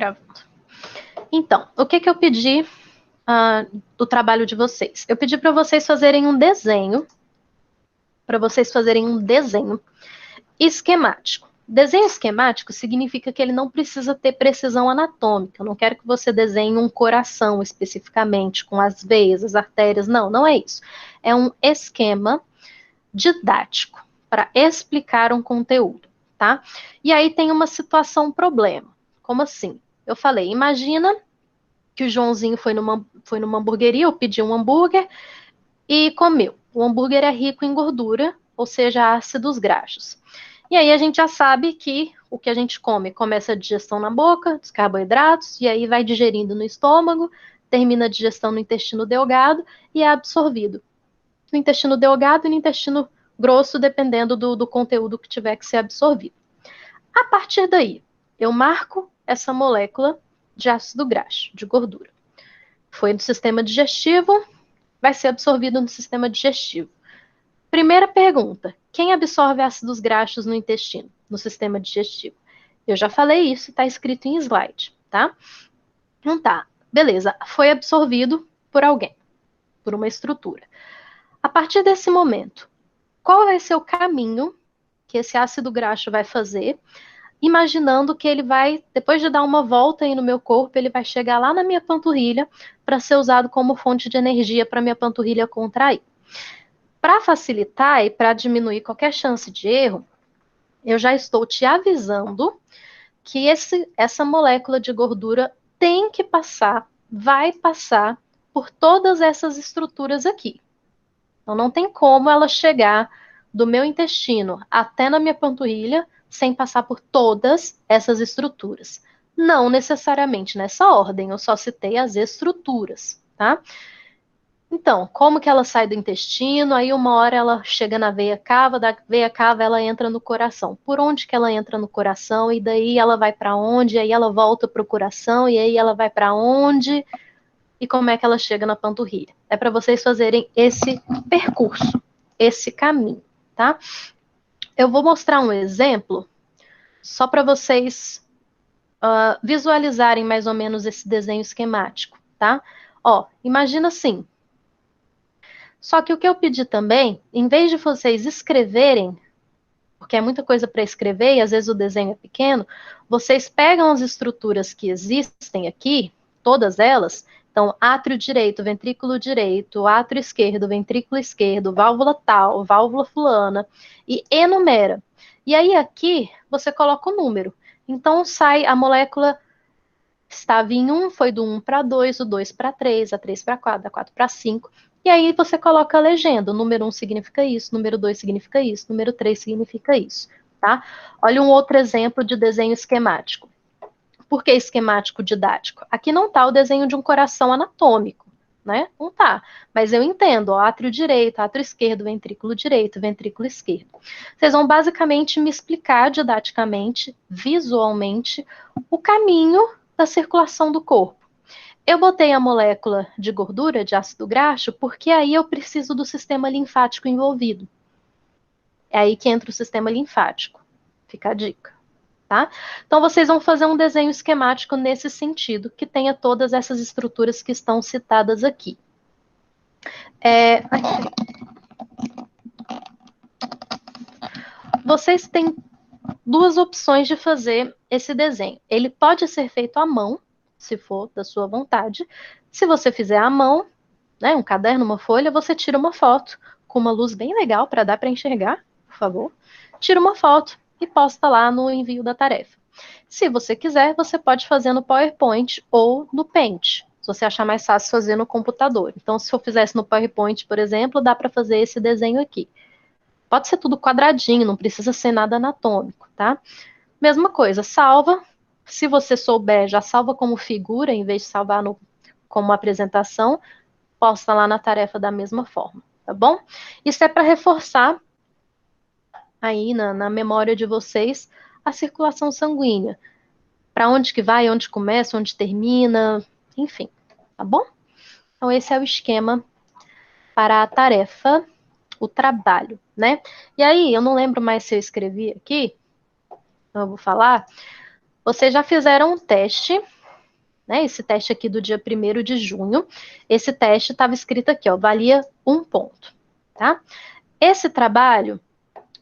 Gravando. Então, o que eu pedi do trabalho de vocês? Eu pedi para vocês fazerem um desenho, esquemático. Desenho esquemático significa que ele não precisa ter precisão anatômica. Eu não quero que você desenhe um coração especificamente, com as veias, as artérias. Não, não é isso. É um esquema didático para explicar um conteúdo, tá? E aí tem uma situação, um problema. Como assim? Eu falei, imagina que o Joãozinho foi numa hamburgueria, ou pediu um hambúrguer e comeu. O hambúrguer é rico em gordura, ou seja, ácidos graxos. E aí a gente já sabe que o que a gente come começa a digestão na boca, dos carboidratos, e aí vai digerindo no estômago, termina a digestão no intestino delgado e é absorvido no intestino delgado e no intestino grosso, dependendo do conteúdo que tiver que ser absorvido. A partir daí, eu marco essa molécula de ácido graxo, de gordura. Foi no sistema digestivo, vai ser absorvido no sistema digestivo. Primeira pergunta: quem absorve ácidos graxos no intestino, no sistema digestivo? Eu já falei isso, está escrito em slide, tá? Então tá, beleza, foi absorvido por alguém, por uma estrutura. A partir desse momento, qual vai ser o caminho que esse ácido graxo vai fazer, imaginando que ele vai, depois de dar uma volta aí no meu corpo, ele vai chegar lá na minha panturrilha para ser usado como fonte de energia para minha panturrilha contrair. Para facilitar e para diminuir qualquer chance de erro, eu já estou te avisando que essa molécula de gordura tem que passar, vai passar por todas essas estruturas aqui. Então não tem como ela chegar do meu intestino até na minha panturrilha sem passar por todas essas estruturas. Não necessariamente nessa ordem, eu só citei as estruturas, tá? Então, como que ela sai do intestino? Aí uma hora ela chega na veia cava, da veia cava ela entra no coração. Por onde que ela entra no coração? E daí ela vai para onde? Aí ela volta para o coração e aí ela vai para onde? E como é que ela chega na panturrilha? É para vocês fazerem esse percurso, esse caminho, tá? Eu vou mostrar um exemplo só para vocês visualizarem mais ou menos esse desenho esquemático, tá? Ó, imagina assim. Só que o que eu pedi também, em vez de vocês escreverem, porque é muita coisa para escrever e às vezes o desenho é pequeno, vocês pegam as estruturas que existem aqui, todas elas, então átrio direito, átrio esquerdo, válvula tal, válvula fulana, e enumera. E aí aqui você coloca o número. Então sai a molécula estava em 1, foi do 1 para 2, do 2 para 3, a 3 para 4, da 4 para 5. E aí você coloca a legenda. O número 1 significa isso, número 2 significa isso, número 3 significa isso, tá? Olha um outro exemplo de desenho esquemático. Por que esquemático didático? Aqui não está o desenho de um coração anatômico, né? Não tá. Mas eu entendo, ó, átrio direito, átrio esquerdo, ventrículo esquerdo. Vocês vão basicamente me explicar didaticamente, visualmente, o caminho da circulação do corpo. Eu botei a molécula de gordura, de ácido graxo, porque aí eu preciso do sistema linfático envolvido. É aí que entra o sistema linfático. Fica a dica. Tá? Então, vocês vão fazer um desenho esquemático nesse sentido, que tenha todas essas estruturas que estão citadas aqui. Vocês têm duas opções de fazer esse desenho. Ele pode ser feito à mão, se for da sua vontade. Se você fizer à mão, né, um caderno, uma folha, você tira uma foto com uma luz bem legal para dar para enxergar, por favor. Tira uma foto e posta lá no envio da tarefa. Se você quiser, você pode fazer no PowerPoint ou no Paint, se você achar mais fácil fazer no computador. Então, se eu fizesse no PowerPoint, por exemplo, dá para fazer esse desenho aqui. Pode ser tudo quadradinho, não precisa ser nada anatômico, tá? Mesma coisa, salva. Se você souber, já salva como figura, em vez de salvar como apresentação, posta lá na tarefa da mesma forma, tá bom? Isso é para reforçar aí na memória de vocês a circulação sanguínea. Para onde que vai, onde começa, onde termina, enfim, tá bom? Então esse é o esquema para a tarefa, o trabalho, né? E aí, eu não lembro mais se eu escrevi aqui, então eu vou falar. Vocês já fizeram um teste, né? Esse teste aqui do dia 1º de junho. Esse teste estava escrito aqui, ó, valia 1 ponto, tá? Esse trabalho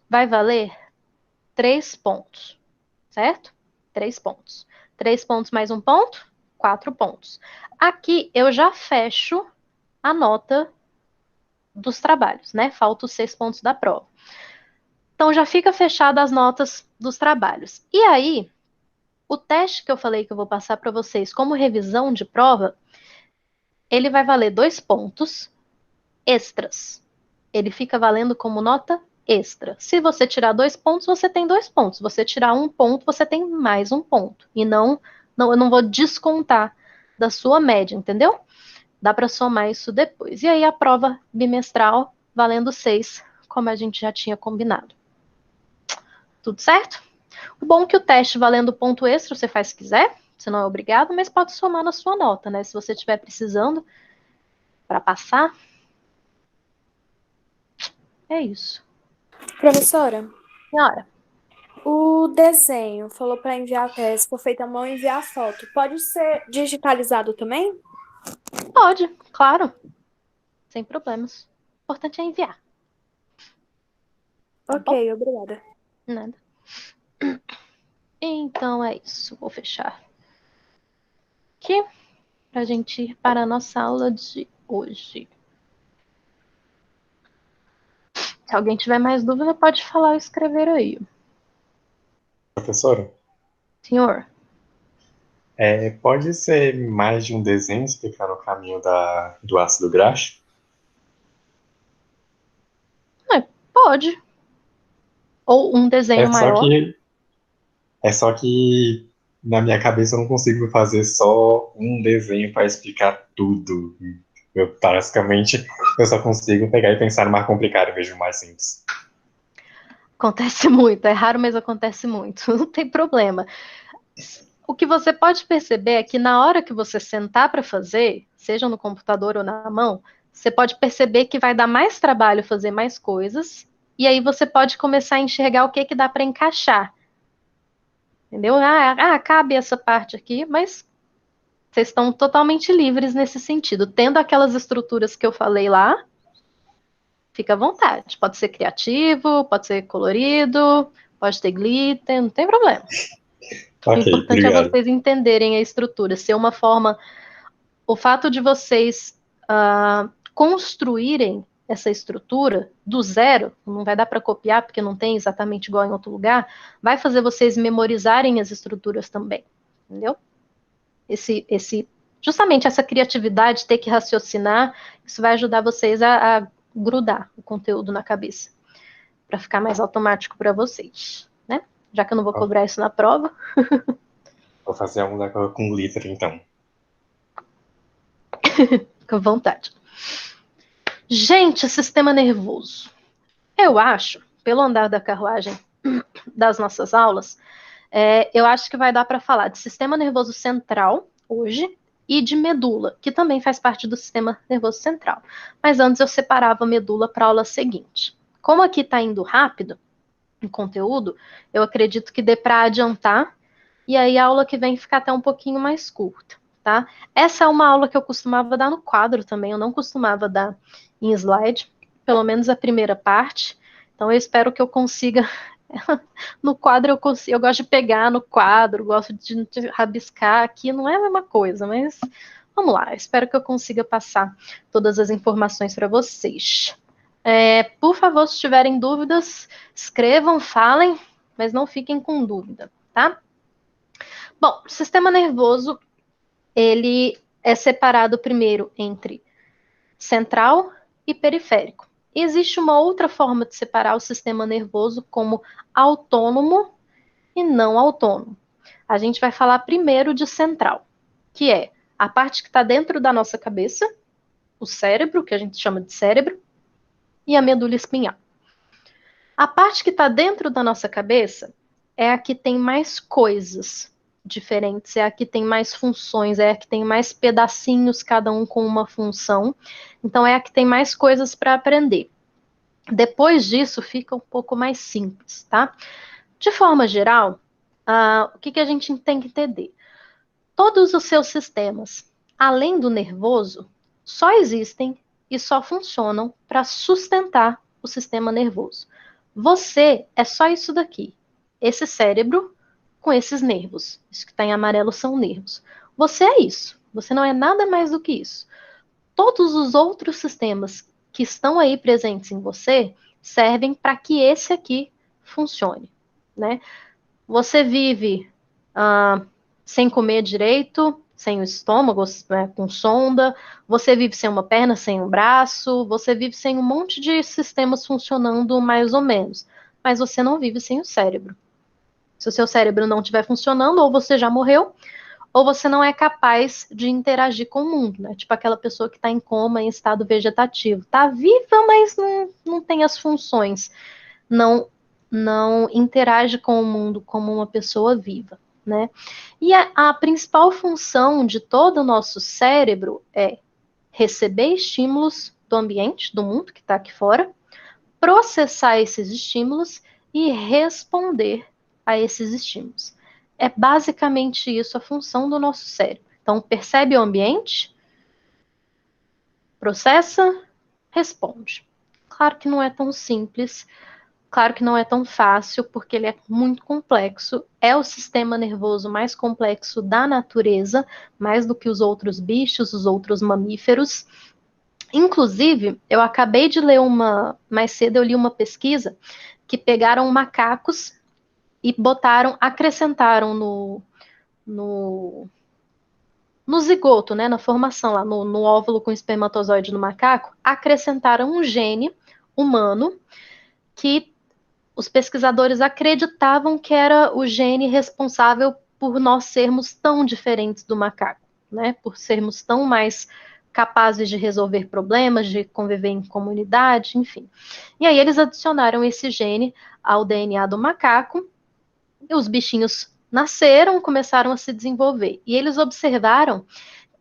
vai valer 3 pontos, certo? 3 pontos. 3 pontos mais 1 ponto, 4 pontos. Aqui eu já fecho a nota dos trabalhos, né? Faltam os 6 pontos da prova. Então já fica fechada as notas dos trabalhos. E aí, o teste que eu falei que eu vou passar para vocês como revisão de prova, ele vai valer 2 pontos extras. Ele fica valendo como nota extra. Se você tirar 2 pontos, você tem 2 pontos. Se você tirar 1 ponto, você tem mais 1 ponto. E eu não vou descontar da sua média, entendeu? Dá para somar isso depois. E aí a prova bimestral valendo 6, como a gente já tinha combinado. Tudo certo? O bom é que o teste valendo ponto extra você faz se quiser, você não é obrigado, mas pode somar na sua nota, né? Se você estiver precisando para passar. É isso. Professora, Senhora, o desenho falou para enviar, se for feito à mão, enviar a foto. Pode ser digitalizado também? pode, claro, sem problemas. O importante é enviar, tá Ok, bom? obrigada. Nada. Então é isso. Vou fechar aqui para a gente ir para a nossa aula de hoje. Se alguém tiver mais dúvida, pode falar ou escrever aí. Professora, Senhor, pode ser mais de um desenho explicando o caminho do ácido graxo? pode. Ou um É desenho só maior. que, é só que na minha cabeça eu não consigo fazer só um desenho para explicar tudo. Basicamente, eu só consigo pegar e pensar no mais complicado em vez do mais simples. Acontece muito, é raro, mas acontece muito. Não tem problema. O que você pode perceber é que na hora que você sentar para fazer, seja no computador ou na mão, você pode perceber que vai dar mais trabalho fazer mais coisas, e aí você pode começar a enxergar o que que dá para encaixar. Entendeu? Cabe essa parte aqui, mas vocês estão totalmente livres nesse sentido. Tendo aquelas estruturas que eu falei lá, fica à vontade. Pode ser criativo, pode ser colorido, pode ter glitter, não tem problema. O Ok, importante é obrigado. vocês entenderem a estrutura, ser uma forma. O fato de vocês construírem essa estrutura do zero, não vai dar para copiar porque não tem exatamente igual em outro lugar, vai fazer vocês memorizarem as estruturas também, entendeu? Justamente essa criatividade, ter que raciocinar, isso vai ajudar vocês a grudar o conteúdo na cabeça, para ficar mais automático para vocês, né? Já que eu não vou Ó, cobrar isso na prova. vou fazer um daquela com glitter, então. Fica à vontade. Gente, sistema nervoso. Eu acho, pelo andar da carruagem das nossas aulas, eu acho que vai dar para falar de sistema nervoso central hoje e de medula, que também faz parte do sistema nervoso central. Mas antes eu separava a medula para a aula seguinte. Como aqui está indo rápido o conteúdo, eu acredito que dê para adiantar, e aí a aula que vem fica até um pouquinho mais curta, tá? Essa é uma aula que eu costumava dar no quadro também, eu não costumava dar em slide, pelo menos a primeira parte. Então eu espero que eu consiga. No quadro eu gosto de pegar no quadro, gosto de rabiscar aqui, não é a mesma coisa, mas vamos lá, espero que eu consiga passar todas as informações para vocês. Por favor, se tiverem dúvidas, escrevam, falem, mas não fiquem com dúvida, tá? Bom, o sistema nervoso, ele é separado primeiro entre central e periférico. Existe uma outra forma de separar o sistema nervoso como autônomo e não autônomo. A gente vai falar primeiro de central, que é a parte que está dentro da nossa cabeça, o cérebro, que a gente chama de cérebro, e a medula espinhal. A parte que está dentro da nossa cabeça é a que tem mais coisas diferentes, é a que tem mais funções, é a que tem mais pedacinhos, cada um com uma função. Então, é a que tem mais coisas para aprender. Depois disso, fica um pouco mais simples, tá? De forma geral, o que a gente tem que entender? Todos os seus sistemas, além do nervoso, só existem e só funcionam para sustentar o sistema nervoso. Você é só isso daqui. Esse cérebro com esses nervos. Isso que está em amarelo são nervos. Você é isso. Você não é nada mais do que isso. Todos os outros sistemas que estão aí presentes em você servem para que esse aqui funcione, né? Você vive sem comer direito, sem o estômago, né, com sonda, você vive sem uma perna, sem um braço, você vive sem um monte de sistemas funcionando mais ou menos, mas você não vive sem o cérebro. Se o seu cérebro não estiver funcionando, ou você já morreu, ou você não é capaz de interagir com o mundo, né? Tipo aquela pessoa que está em coma, em estado vegetativo. Está viva, mas não tem as funções. Não interage com o mundo como uma pessoa viva, né? E a principal função de todo o nosso cérebro é receber estímulos do ambiente, do mundo que está aqui fora, processar esses estímulos e responder a esses estímulos. É basicamente isso a função do nosso cérebro. Então, percebe o ambiente, processa, responde. Claro que não é tão simples, claro que não é tão fácil, porque ele é muito complexo. É o sistema nervoso mais complexo da natureza, mais do que os outros bichos, os outros mamíferos. Inclusive, eu acabei de ler mais cedo eu li uma pesquisa que pegaram macacos e acrescentaram no zigoto, né, na formação, lá no óvulo com espermatozoide no macaco, acrescentaram um gene humano que os pesquisadores acreditavam que era o gene responsável por nós sermos tão diferentes do macaco, né, por sermos tão mais capazes de resolver problemas, de conviver em comunidade, enfim. E aí eles adicionaram esse gene ao DNA do macaco, e os bichinhos nasceram, começaram a se desenvolver. E eles observaram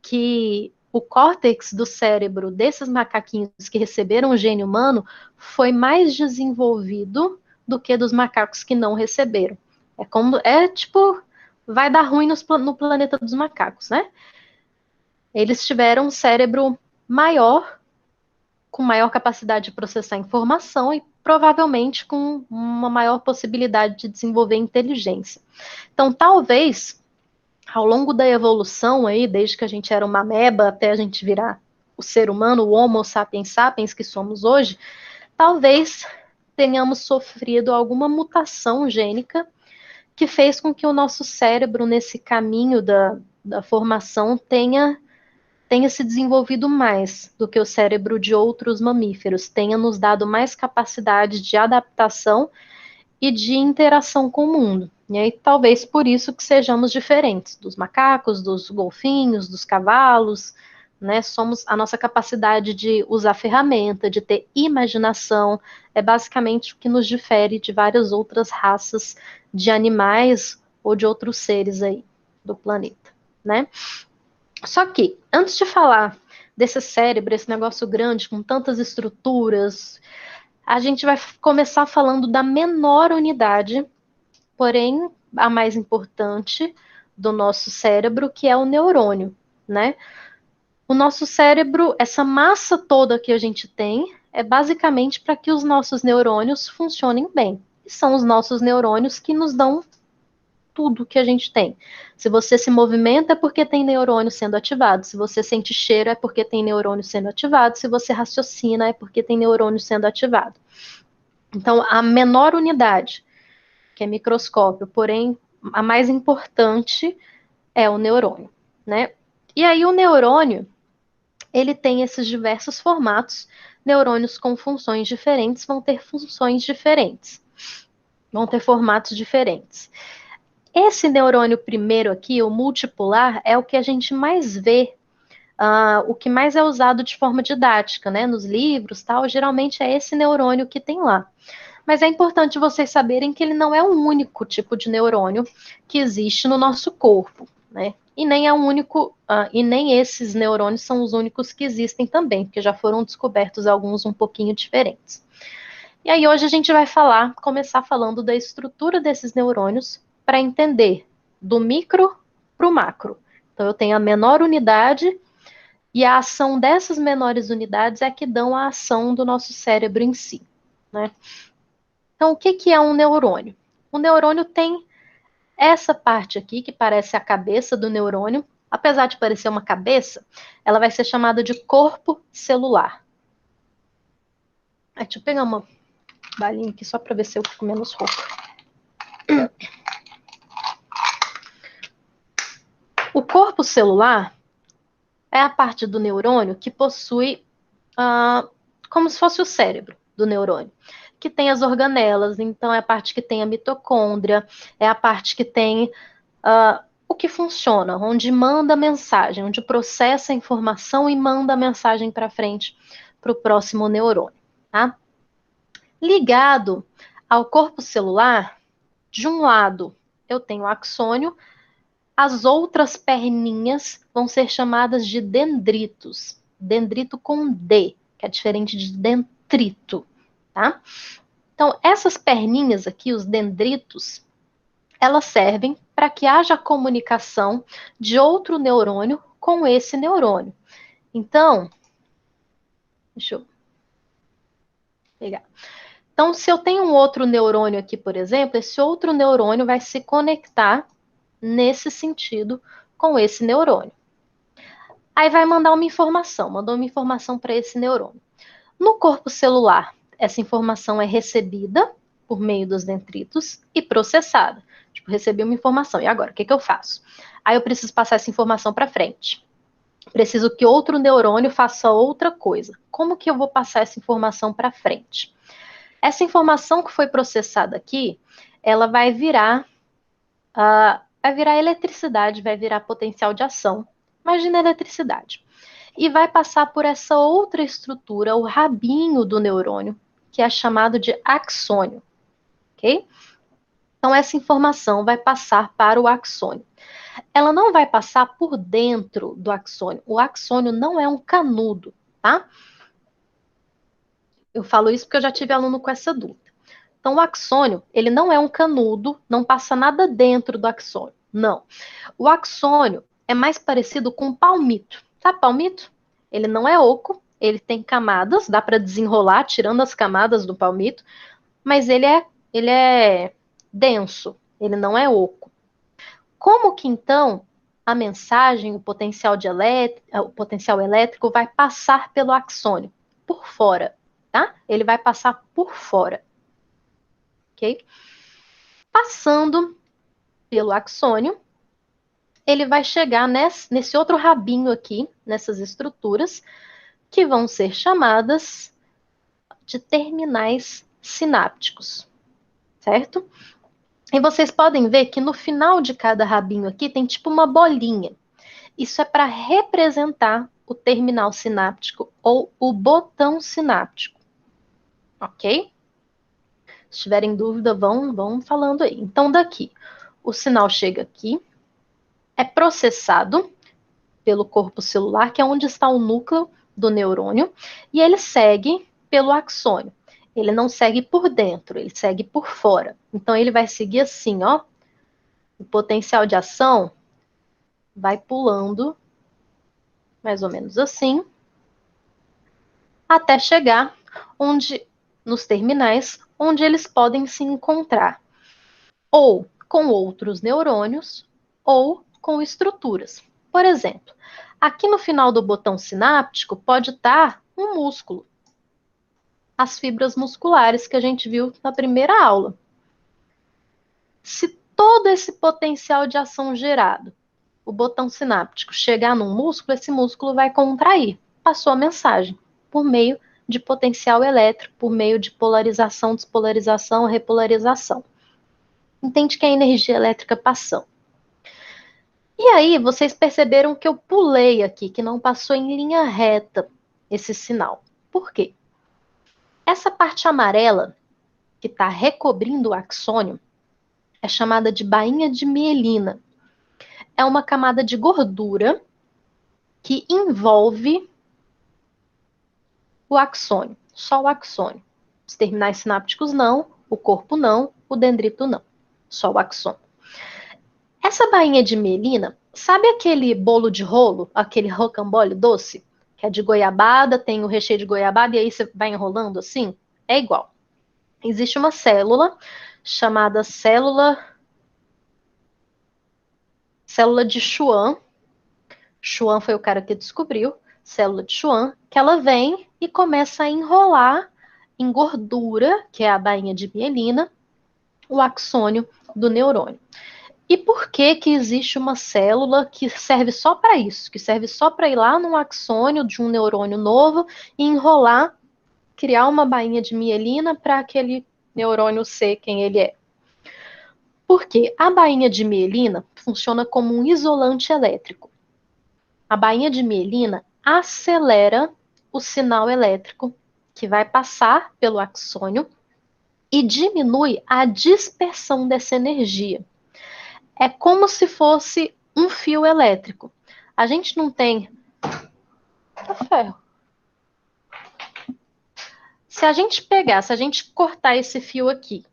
que o córtex do cérebro desses macaquinhos que receberam o gene humano foi mais desenvolvido do que dos macacos que não receberam. Tipo, vai dar ruim no planeta dos macacos, né? Eles tiveram um cérebro maior, com maior capacidade de processar informação e provavelmente com uma maior possibilidade de desenvolver inteligência. Então, talvez, ao longo da evolução aí, desde que a gente era uma ameba até a gente virar o ser humano, o Homo sapiens sapiens que somos hoje, talvez tenhamos sofrido alguma mutação gênica que fez com que o nosso cérebro, nesse caminho da formação, tenha se desenvolvido mais do que o cérebro de outros mamíferos, tenha nos dado mais capacidade de adaptação e de interação com o mundo. E aí, talvez por isso que sejamos diferentes dos macacos, dos golfinhos, dos cavalos, né? A nossa capacidade de usar ferramenta, de ter imaginação, é basicamente o que nos difere de várias outras raças de animais ou de outros seres aí do planeta, né? Só que, antes de falar desse cérebro, esse negócio grande, com tantas estruturas, a gente vai começar falando da menor unidade, porém a mais importante do nosso cérebro, que é o neurônio, né? O nosso cérebro, essa massa toda que a gente tem, é basicamente para que os nossos neurônios funcionem bem. E são os nossos neurônios que nos dão tudo que a gente tem. Se você se movimenta é porque tem neurônio sendo ativado. Se você sente cheiro é porque tem neurônio sendo ativado. Se você raciocina é porque tem neurônio sendo ativado. Então, a menor unidade, que é microscópio, porém a mais importante é o neurônio, né? E aí o neurônio, ele tem esses diversos formatos. Neurônios com funções diferentes vão ter funções diferentes. Vão ter formatos diferentes. Esse neurônio primeiro aqui, o multipolar, é o que a gente mais vê, o que mais é usado de forma didática, né? Nos livros, tal, geralmente é esse neurônio que tem lá. Mas é importante vocês saberem que ele não é o único tipo de neurônio que existe no nosso corpo, né? E nem é o único, e nem esses neurônios são os únicos que existem também, porque já foram descobertos alguns um pouquinho diferentes. E aí hoje a gente vai começar falando da estrutura desses neurônios, para entender do micro para o macro. Então, eu tenho a menor unidade e a ação dessas menores unidades é que dão a ação do nosso cérebro em si, né? Então, o que é um neurônio? O neurônio tem essa parte aqui, que parece a cabeça do neurônio. Apesar de parecer uma cabeça, ela vai ser chamada de corpo celular. Deixa eu pegar uma balinha aqui só para ver se eu fico menos rouca. O corpo celular é a parte do neurônio que possui como se fosse o cérebro do neurônio, que tem as organelas, então é a parte que tem a mitocôndria, é a parte que tem o que funciona, onde manda a mensagem, onde processa a informação e manda a mensagem para frente para o próximo neurônio, tá? Ligado ao corpo celular, de um lado eu tenho o axônio, as outras perninhas vão ser chamadas de dendritos. Dendrito com D, que é diferente de dentrito, tá? Então, essas perninhas aqui, os dendritos, elas servem para que haja comunicação de outro neurônio com esse neurônio. Então, deixa eu pegar. Então, se eu tenho um outro neurônio aqui, por exemplo, esse outro neurônio vai se conectar nesse sentido com esse neurônio. Aí vai mandar uma informação, mandou uma informação para esse neurônio. No corpo celular, essa informação é recebida por meio dos dendritos e processada. Tipo, recebi uma informação, e agora, o que eu faço? Aí eu preciso passar essa informação para frente. Preciso que outro neurônio faça outra coisa. Como que eu vou passar essa informação para frente? Essa informação que foi processada aqui, ela vai virar eletricidade, vai virar potencial de ação. Imagina a eletricidade. E vai passar por essa outra estrutura, o rabinho do neurônio, que é chamado de axônio, ok? Então, essa informação vai passar para o axônio. Ela não vai passar por dentro do axônio. O axônio não é um canudo, tá? Eu falo isso porque eu já tive aluno com essa dúvida. Então, o axônio, ele não é um canudo, não passa nada dentro do axônio, não. O axônio é mais parecido com palmito. Sabe palmito? Ele não é oco, ele tem camadas, dá para desenrolar tirando as camadas do palmito, mas ele é denso, ele não é oco. Como que então a mensagem, o potencial elétrico vai passar pelo axônio? Por fora, tá? Ele vai passar por fora, ok? Passando pelo axônio, ele vai chegar nesse outro rabinho aqui, nessas estruturas, que vão ser chamadas de terminais sinápticos, certo? E vocês podem ver que no final de cada rabinho aqui tem tipo uma bolinha. Isso é para representar o terminal sináptico ou o botão sináptico, ok? Se tiverem dúvida, vão falando aí. Então, daqui, o sinal chega aqui, é processado pelo corpo celular, que é onde está o núcleo do neurônio, e ele segue pelo axônio. Ele não segue por dentro, ele segue por fora. Então, ele vai seguir assim, ó. O potencial de ação vai pulando, mais ou menos assim, até chegar nos terminais, onde eles podem se encontrar, ou com outros neurônios, ou com estruturas. Por exemplo, aqui no final do botão sináptico pode estar um músculo, as fibras musculares que a gente viu na primeira aula. Se todo esse potencial de ação gerado, o botão sináptico, chegar num músculo, esse músculo vai contrair. Passou a mensagem por meio de potencial elétrico, por meio de polarização, despolarização, repolarização. Entende que é a energia elétrica passando. E aí, vocês perceberam que eu pulei aqui, que não passou em linha reta esse sinal. Por quê? Essa parte amarela, que está recobrindo o axônio, é chamada de bainha de mielina. É uma camada de gordura que envolve o axônio, só o axônio. Os terminais sinápticos não, o corpo não, o dendrito não, só o axônio. Essa bainha de mielina, sabe aquele bolo de rolo, aquele rocambole doce, que é de goiabada, tem o recheio de goiabada e aí você vai enrolando assim? É igual. Existe uma célula chamada célula de Schwann. Schwann foi o cara que descobriu, célula de Schwann, que ela vem e começa a enrolar em gordura, que é a bainha de mielina, o axônio do neurônio. E por que que existe uma célula que serve só para isso? Que serve só para ir lá no axônio de um neurônio novo e enrolar, criar uma bainha de mielina para aquele neurônio ser quem ele é. Porque a bainha de mielina funciona como um isolante elétrico. A bainha de mielina acelera o sinal elétrico que vai passar pelo axônio e diminui a dispersão dessa energia. É como se fosse um fio elétrico. A gente não tem ferro. Se a gente cortar esse fio aqui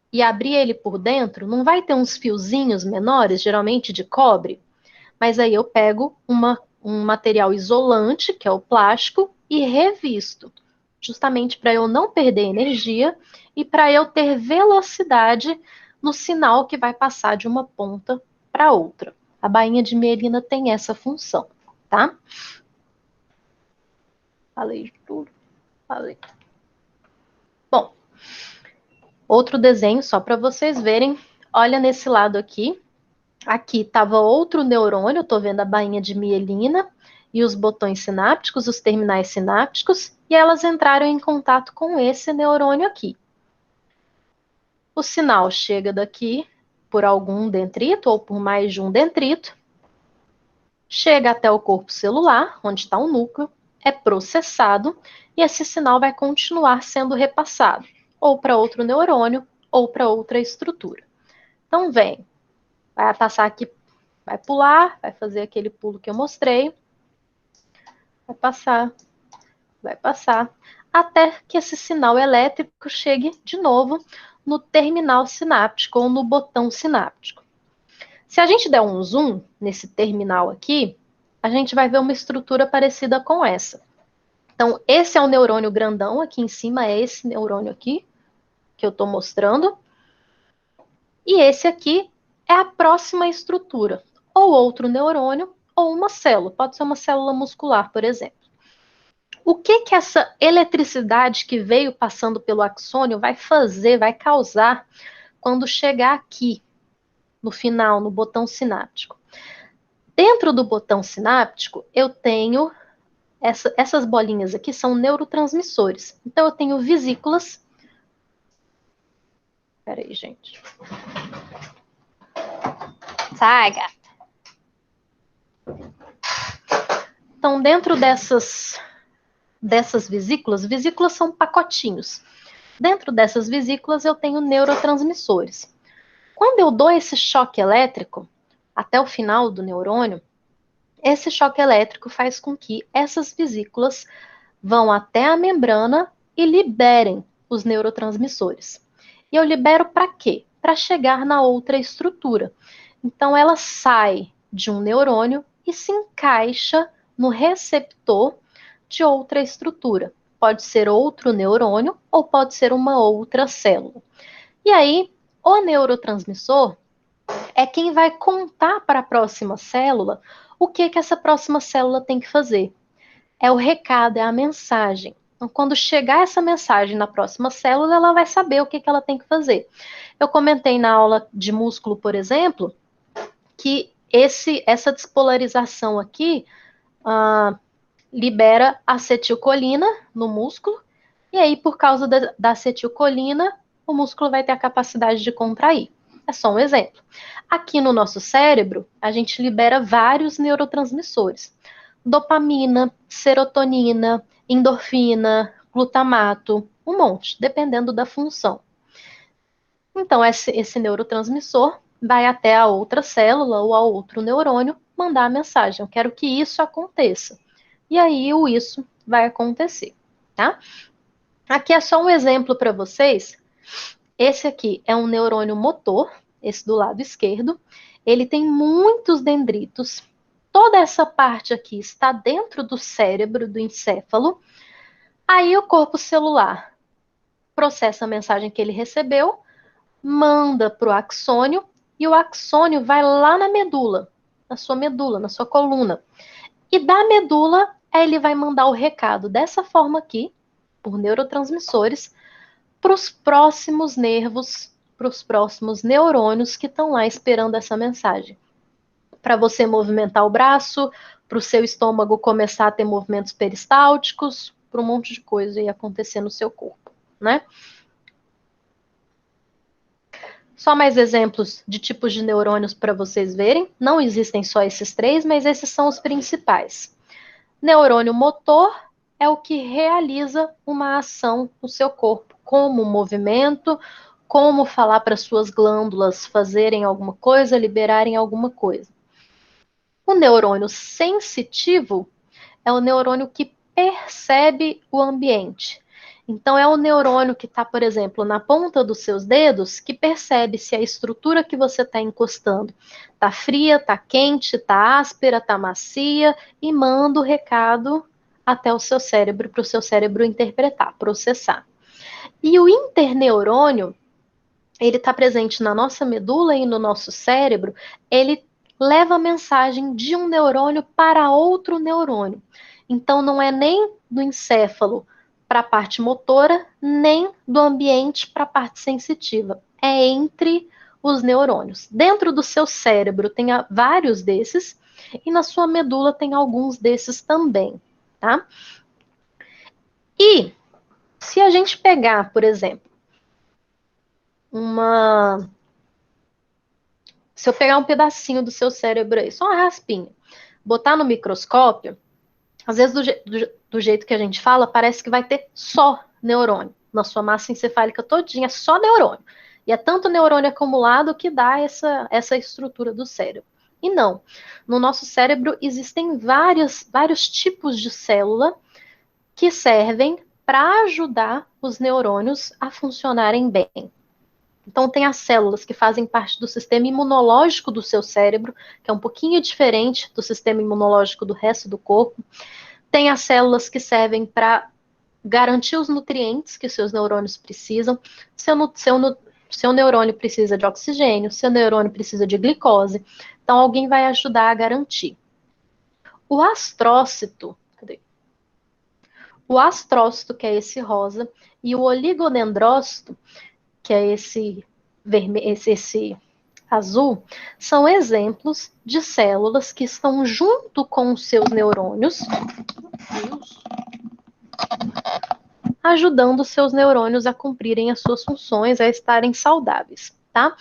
e abrir ele por dentro, não vai ter uns fiozinhos menores, geralmente de cobre? Mas aí eu pego um material isolante, que é o plástico, e revisto, justamente para eu não perder energia e para eu ter velocidade no sinal que vai passar de uma ponta para outra. A bainha de mielina tem essa função, tá? Falei de tudo. Falei. Bom, outro desenho só para vocês verem. Olha nesse lado aqui. Aqui estava outro neurônio, estou vendo a bainha de mielina e os botões sinápticos, os terminais sinápticos, e elas entraram em contato com esse neurônio aqui. O sinal chega daqui por algum dendrito ou por mais de um dendrito, chega até o corpo celular, onde está o núcleo, é processado e esse sinal vai continuar sendo repassado, ou para outro neurônio ou para outra estrutura. Então, vem, vai passar aqui, vai pular, vai fazer aquele pulo que eu mostrei, vai passar, até que esse sinal elétrico chegue de novo no terminal sináptico ou no botão sináptico. Se a gente der um zoom nesse terminal aqui, a gente vai ver uma estrutura parecida com essa. Então, esse é o neurônio grandão, aqui em cima é esse neurônio aqui, que eu estou mostrando. E esse aqui é a próxima estrutura, ou outro neurônio, ou uma célula, pode ser uma célula muscular, por exemplo. O que que essa eletricidade que veio passando pelo axônio vai fazer, vai causar, quando chegar aqui, no final, no botão sináptico? Dentro do botão sináptico, eu tenho essas bolinhas aqui são neurotransmissores. Então, eu tenho vesículas. Espera aí, gente. Sai, gata. Então, dentro dessas vesículas são pacotinhos. Dentro dessas vesículas, eu tenho neurotransmissores. Quando eu dou esse choque elétrico até o final do neurônio, esse choque elétrico faz com que essas vesículas vão até a membrana e liberem os neurotransmissores. E eu libero para quê? Para chegar na outra estrutura. Então, ela sai de um neurônio e se encaixa no receptor de outra estrutura. Pode ser outro neurônio ou pode ser uma outra célula. E aí, o neurotransmissor é quem vai contar para a próxima célula o que essa próxima célula tem que fazer. É o recado, é a mensagem. Então, quando chegar essa mensagem na próxima célula, ela vai saber o que ela tem que fazer. Eu comentei na aula de músculo, por exemplo, que essa despolarização aqui libera acetilcolina no músculo, e aí, por causa da acetilcolina, o músculo vai ter a capacidade de contrair. É só um exemplo. Aqui no nosso cérebro, a gente libera vários neurotransmissores. Dopamina, serotonina, endorfina, glutamato, um monte, dependendo da função. Então, esse neurotransmissor vai até a outra célula ou a outro neurônio mandar a mensagem. Eu quero que isso aconteça. E aí, o isso vai acontecer, tá? Aqui é só um exemplo para vocês. Esse aqui é um neurônio motor, esse do lado esquerdo. ele tem muitos dendritos. Toda essa parte aqui está dentro do cérebro, do encéfalo. Aí o corpo celular processa a mensagem que ele recebeu, manda para o axônio, e o axônio vai lá na medula, na sua coluna. E da medula, ele vai mandar o recado dessa forma aqui, por neurotransmissores, para os próximos nervos, para os próximos neurônios que estão lá esperando essa mensagem. Para você movimentar o braço, para o seu estômago começar a ter movimentos peristálticos, para um monte de coisa ir acontecer no seu corpo, né? Só mais exemplos de tipos de neurônios para vocês verem. Não existem só esses três, mas esses são os principais. Neurônio motor é o que realiza uma ação no seu corpo, como movimento, como falar para suas glândulas fazerem alguma coisa, liberarem alguma coisa. O neurônio sensitivo é o neurônio que percebe o ambiente. Então, é o neurônio que está, por exemplo, na ponta dos seus dedos, que percebe se a estrutura que você está encostando está fria, está quente, está áspera, está macia, e manda o recado até o seu cérebro, para o seu cérebro interpretar, processar. E o interneurônio, ele está presente na nossa medula e no nosso cérebro, ele leva a mensagem de um neurônio para outro neurônio. Então, não é nem do encéfalo para a parte motora, nem do ambiente para a parte sensitiva. É entre os neurônios. Dentro do seu cérebro tem vários desses, e na sua medula tem alguns desses também, tá? E se a gente pegar, por exemplo, se eu pegar um pedacinho do seu cérebro aí, só uma raspinha, botar no microscópio, às vezes do jeito que a gente fala, parece que vai ter só neurônio. Na sua massa encefálica todinha, só neurônio. E é tanto neurônio acumulado que dá essa estrutura do cérebro. E não. No nosso cérebro existem vários tipos de célula que servem para ajudar os neurônios a funcionarem bem. Então, tem as células que fazem parte do sistema imunológico do seu cérebro, que é um pouquinho diferente do sistema imunológico do resto do corpo. Tem as células que servem para garantir os nutrientes que os seus neurônios precisam. Seu neurônio precisa de oxigênio, seu neurônio precisa de glicose. Então, alguém vai ajudar a garantir. O astrócito, que é esse rosa, e o oligodendrócito, que é esse azul, são exemplos de células que estão junto com os seus neurônios, ajudando os seus neurônios a cumprirem as suas funções, a estarem saudáveis, tá?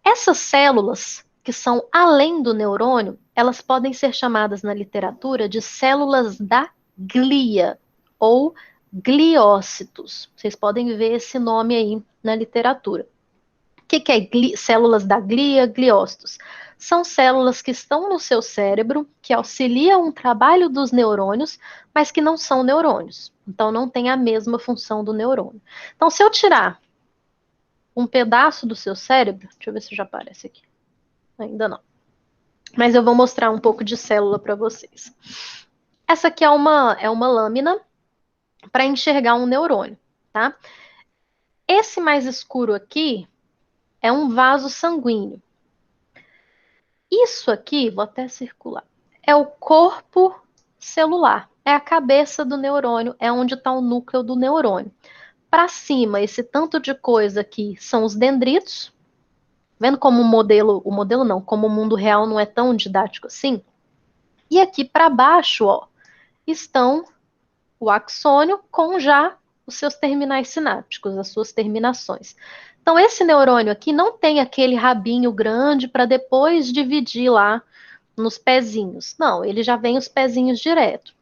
Essas células, que são além do neurônio, elas podem ser chamadas na literatura de células da glia, ou gliócitos. Vocês podem ver esse nome aí na literatura. O que é células da glia, gliócitos? São células que estão no seu cérebro, que auxiliam o trabalho dos neurônios, mas que não são neurônios. Então, não tem a mesma função do neurônio. Então, se eu tirar um pedaço do seu cérebro, deixa eu ver se já aparece aqui. Ainda não. Mas eu vou mostrar um pouco de célula para vocês. Essa aqui é uma lâmina para enxergar um neurônio, tá? Esse mais escuro aqui é um vaso sanguíneo. Isso aqui, vou até circular, é o corpo celular, é a cabeça do neurônio, é onde está o núcleo do neurônio. Para cima, esse tanto de coisa aqui são os dendritos. Vendo como como o mundo real não é tão didático assim? E aqui para baixo, ó, estão o axônio com já os seus terminais sinápticos, as suas terminações. Então, esse neurônio aqui não tem aquele rabinho grande para depois dividir lá nos pezinhos. Não, ele já vem os pezinhos direto.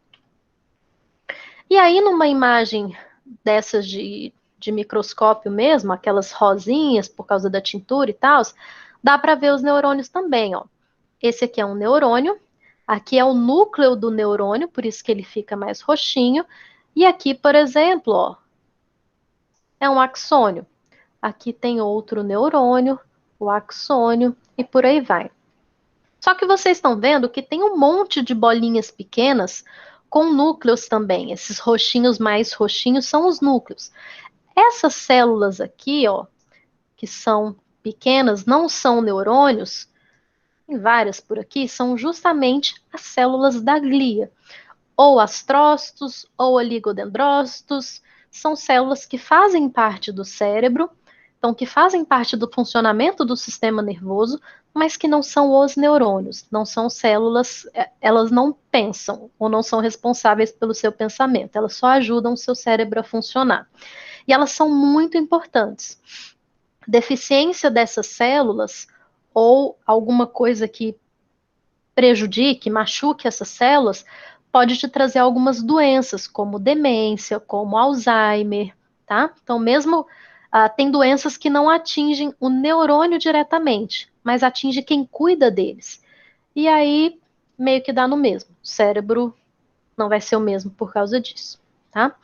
E aí, numa imagem dessas de microscópio mesmo, aquelas rosinhas por causa da tintura e tal, dá para ver os neurônios também, ó. Esse aqui é um neurônio, aqui é o núcleo do neurônio, por isso que ele fica mais roxinho. E aqui, por exemplo, ó, é um axônio. Aqui tem outro neurônio, o axônio e por aí vai. Só que vocês estão vendo que tem um monte de bolinhas pequenas com núcleos também. Esses roxinhos mais roxinhos são os núcleos. Essas células aqui, ó, que são pequenas, não são neurônios, tem várias por aqui, são justamente as células da glia, ou astrócitos, ou oligodendrócitos, são células que fazem parte do cérebro, então que fazem parte do funcionamento do sistema nervoso, mas que não são os neurônios, não são células, elas não pensam, ou não são responsáveis pelo seu pensamento, elas só ajudam o seu cérebro a funcionar. E elas são muito importantes. Deficiência dessas células, ou alguma coisa que prejudique, machuque essas células, pode te trazer algumas doenças, como demência, como Alzheimer, tá? Então, mesmo tem doenças que não atingem o neurônio diretamente, mas atinge quem cuida deles. E aí, meio que dá no mesmo. O cérebro não vai ser o mesmo por causa disso, tá?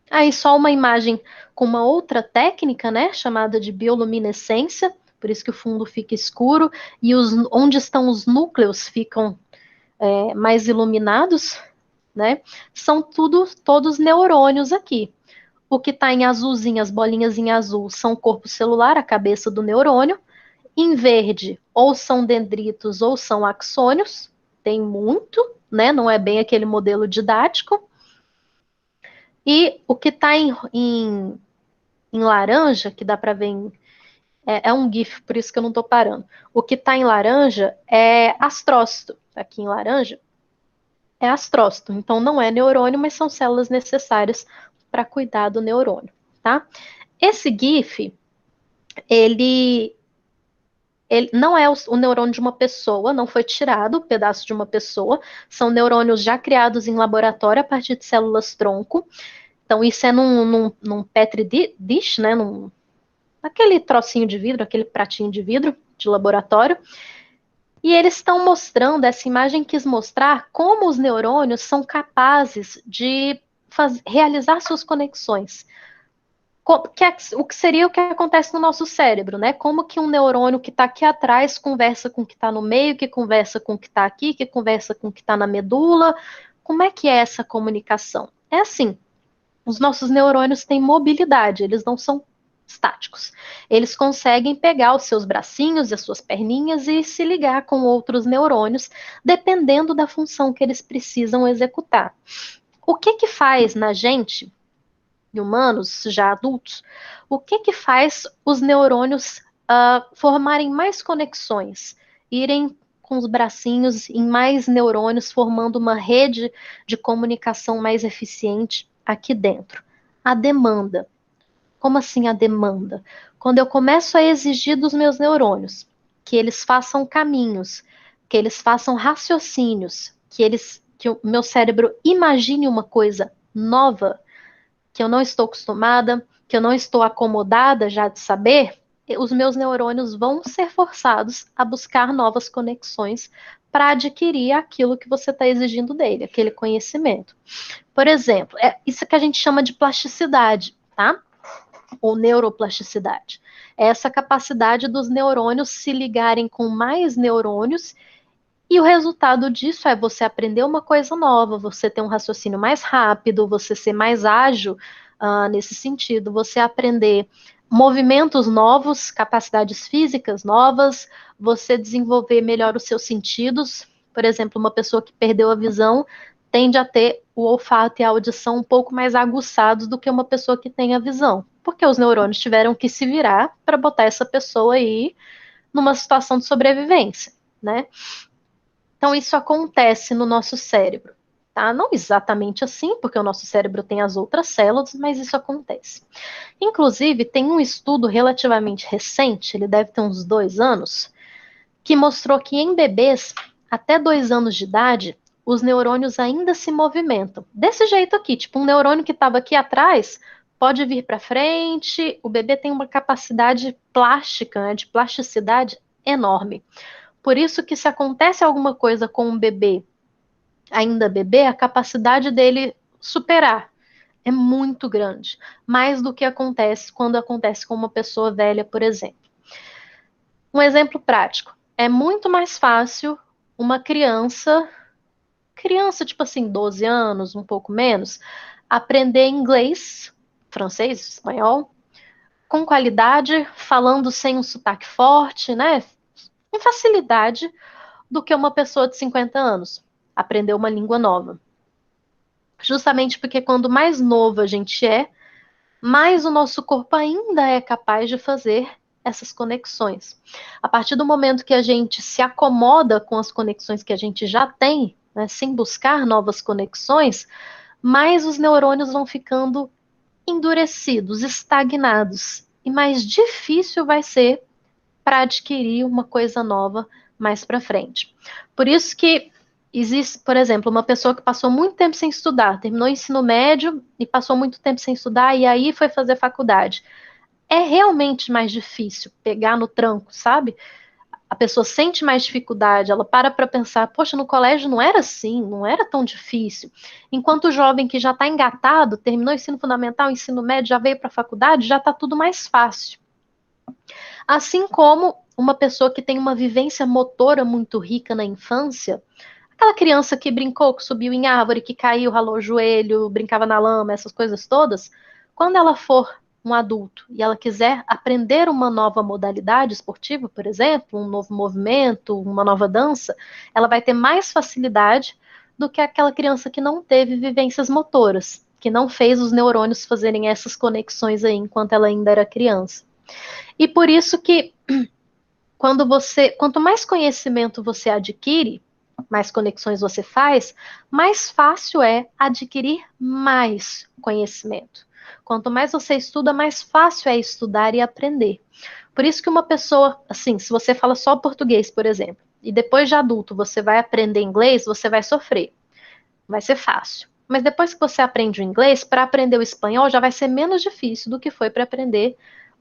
Aí, só uma imagem com uma outra técnica, né, chamada de bioluminescência, por isso que o fundo fica escuro, e onde estão os núcleos ficam mais iluminados, né? São todos neurônios aqui. O que está em azulzinho, as bolinhas em azul, são o corpo celular, a cabeça do neurônio. Em verde, ou são dendritos ou são axônios. Tem muito, né? Não é bem aquele modelo didático. E o que está em laranja, que dá para ver é um GIF, por isso que eu não estou parando. O que está em laranja é astrócito. Aqui em laranja é astrócito. Então, não é neurônio, mas são células necessárias para cuidar do neurônio, tá? Esse GIF, ele não é o neurônio de uma pessoa, não foi tirado o pedaço de uma pessoa, são neurônios já criados em laboratório a partir de células tronco. Então, isso é num Petri dish, né? Aquele trocinho de vidro, aquele pratinho de vidro de laboratório. E eles estão mostrando, essa imagem quis mostrar como os neurônios são capazes de realizar suas conexões. O que seria o que acontece no nosso cérebro, né? Como que um neurônio que está aqui atrás conversa com o que está no meio, que conversa com o que está aqui, que conversa com o que está na medula. Como é que é essa comunicação? É assim, os nossos neurônios têm mobilidade, eles não são estáticos. Eles conseguem pegar os seus bracinhos e as suas perninhas e se ligar com outros neurônios, dependendo da função que eles precisam executar. O que faz na gente, humanos já adultos, o que faz os neurônios formarem mais conexões, irem com os bracinhos em mais neurônios, formando uma rede de comunicação mais eficiente aqui dentro? A demanda. Como assim a demanda? Quando eu começo a exigir dos meus neurônios que eles façam caminhos, que eles façam raciocínios, que o meu cérebro imagine uma coisa nova, que eu não estou acostumada, que eu não estou acomodada já de saber, os meus neurônios vão ser forçados a buscar novas conexões para adquirir aquilo que você está exigindo dele, aquele conhecimento. Por exemplo, isso que a gente chama de plasticidade, tá? Ou neuroplasticidade. É essa capacidade dos neurônios se ligarem com mais neurônios, e o resultado disso é você aprender uma coisa nova, você ter um raciocínio mais rápido, você ser mais ágil nesse sentido, você aprender movimentos novos, capacidades físicas novas, você desenvolver melhor os seus sentidos. Por exemplo, uma pessoa que perdeu a visão tende a ter o olfato e a audição um pouco mais aguçados do que uma pessoa que tem a visão, porque os neurônios tiveram que se virar para botar essa pessoa aí numa situação de sobrevivência, né? Então, isso acontece no nosso cérebro, tá? Não exatamente assim, porque o nosso cérebro tem as outras células, mas isso acontece. Inclusive, tem um estudo relativamente recente, ele deve ter uns 2 anos, que mostrou que em bebês, até 2 anos de idade, os neurônios ainda se movimentam. Desse jeito aqui, tipo um neurônio que estava aqui atrás, pode vir para frente, o bebê tem uma capacidade plástica, né, de plasticidade enorme. Por isso que se acontece alguma coisa com um bebê, ainda bebê, a capacidade dele superar é muito grande, mais do que acontece quando acontece com uma pessoa velha, por exemplo. Um exemplo prático. É muito mais fácil uma criança tipo assim, 12 anos, um pouco menos, aprender inglês, francês, espanhol, com qualidade, falando sem um sotaque forte, né? Com facilidade, do que uma pessoa de 50 anos aprender uma língua nova. Justamente porque quando mais novo a gente é, mais o nosso corpo ainda é capaz de fazer essas conexões. A partir do momento que a gente se acomoda com as conexões que a gente já tem, né, sem buscar novas conexões, mais os neurônios vão ficando endurecidos, estagnados, e mais difícil vai ser para adquirir uma coisa nova mais para frente. Por isso que existe, por exemplo, uma pessoa que passou muito tempo sem estudar, terminou o ensino médio e passou muito tempo sem estudar e aí foi fazer faculdade. É realmente mais difícil pegar no tranco, sabe? A pessoa sente mais dificuldade, ela para pensar, poxa, no colégio não era assim, não era tão difícil. Enquanto o jovem que já está engatado, terminou o ensino fundamental, o ensino médio, já veio para a faculdade, já está tudo mais fácil. Assim como uma pessoa que tem uma vivência motora muito rica na infância, aquela criança que brincou, que subiu em árvore, que caiu, ralou o joelho, brincava na lama, essas coisas todas, quando ela for um adulto e ela quiser aprender uma nova modalidade esportiva, por exemplo, um novo movimento, uma nova dança, ela vai ter mais facilidade do que aquela criança que não teve vivências motoras, que não fez os neurônios fazerem essas conexões aí enquanto ela ainda era criança. E por isso que quanto mais conhecimento você adquire, mais conexões você faz, mais fácil é adquirir mais conhecimento. Quanto mais você estuda, mais fácil é estudar e aprender. Por isso que uma pessoa, assim, se você fala só português, por exemplo, e depois de adulto você vai aprender inglês, você vai sofrer. Vai ser fácil. Mas depois que você aprende o inglês, para aprender o espanhol já vai ser menos difícil do que foi para aprender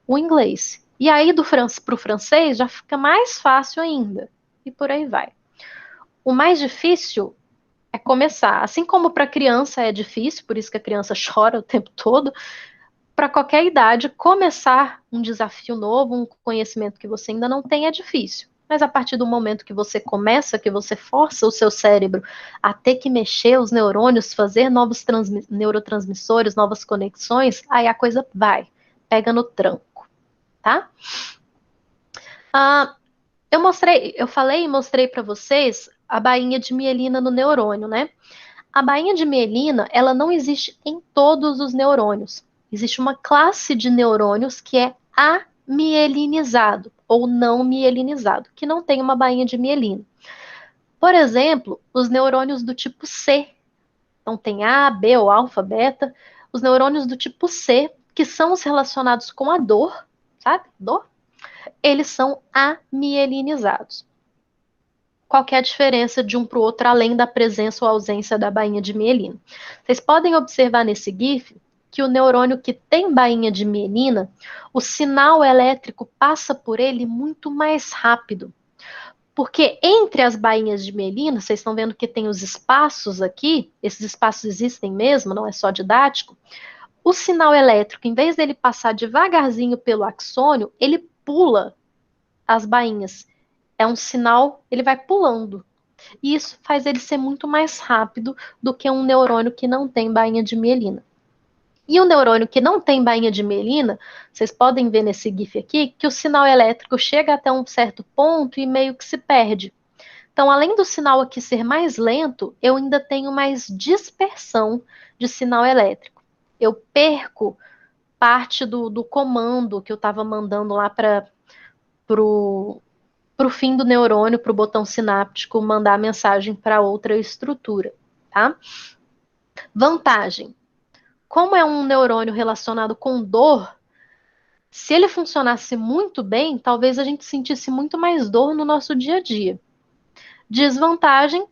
o inglês. E aí para o francês já fica mais fácil ainda. E por aí vai. O mais difícil é começar. Assim como para a criança é difícil, por isso que a criança chora o tempo todo, para qualquer idade, começar um desafio novo, um conhecimento que você ainda não tem é difícil. Mas a partir do momento que você começa, que você força o seu cérebro a ter que mexer os neurônios, fazer novos neurotransmissores, novas conexões, aí a coisa vai, pega no tranco, tá? Eu falei e mostrei para vocês a bainha de mielina no neurônio, né? A bainha de mielina, ela não existe em todos os neurônios. Existe uma classe de neurônios que é amielinizado ou não mielinizado, que não tem uma bainha de mielina. Por exemplo, os neurônios do tipo C. Então tem A, B ou alfa, beta. Os neurônios do tipo C, que são os relacionados com a dor, sabe? Dor. Eles são amielinizados. Qual que é a diferença de um para o outro, além da presença ou ausência da bainha de mielina? Vocês podem observar nesse GIF que o neurônio que tem bainha de mielina, o sinal elétrico passa por ele muito mais rápido. Porque entre as bainhas de mielina, vocês estão vendo que tem os espaços aqui, esses espaços existem mesmo, não é só didático. O sinal elétrico, em vez dele passar devagarzinho pelo axônio, ele pula as bainhas. É um sinal, ele vai pulando. E isso faz ele ser muito mais rápido do que um neurônio que não tem bainha de mielina. E o neurônio que não tem bainha de mielina, vocês podem ver nesse GIF aqui, que o sinal elétrico chega até um certo ponto e meio que se perde. Então, além do sinal aqui ser mais lento, eu ainda tenho mais dispersão de sinal elétrico. Eu perco parte do comando que eu estava mandando lá para o fim do neurônio, para o botão sináptico, mandar a mensagem para outra estrutura, tá? Vantagem. Como é um neurônio relacionado com dor, se ele funcionasse muito bem, talvez a gente sentisse muito mais dor no nosso dia a dia. Desvantagem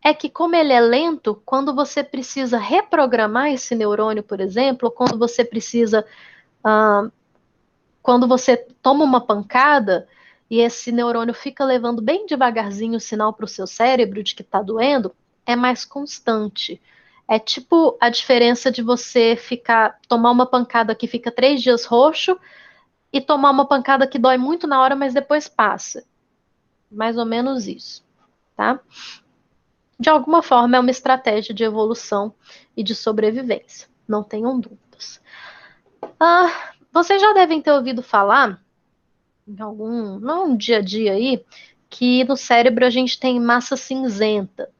é que, como ele é lento, quando você precisa reprogramar esse neurônio, por exemplo, quando você precisa, quando você toma uma pancada e esse neurônio fica levando bem devagarzinho o sinal para o seu cérebro de que está doendo, é mais constante. É tipo a diferença de você tomar uma pancada que fica 3 dias roxo e tomar uma pancada que dói muito na hora, mas depois passa. Mais ou menos isso, tá? De alguma forma, é uma estratégia de evolução e de sobrevivência. Não tenham dúvidas. Vocês já devem ter ouvido falar, em não dia a dia aí, que no cérebro a gente tem massa cinzenta.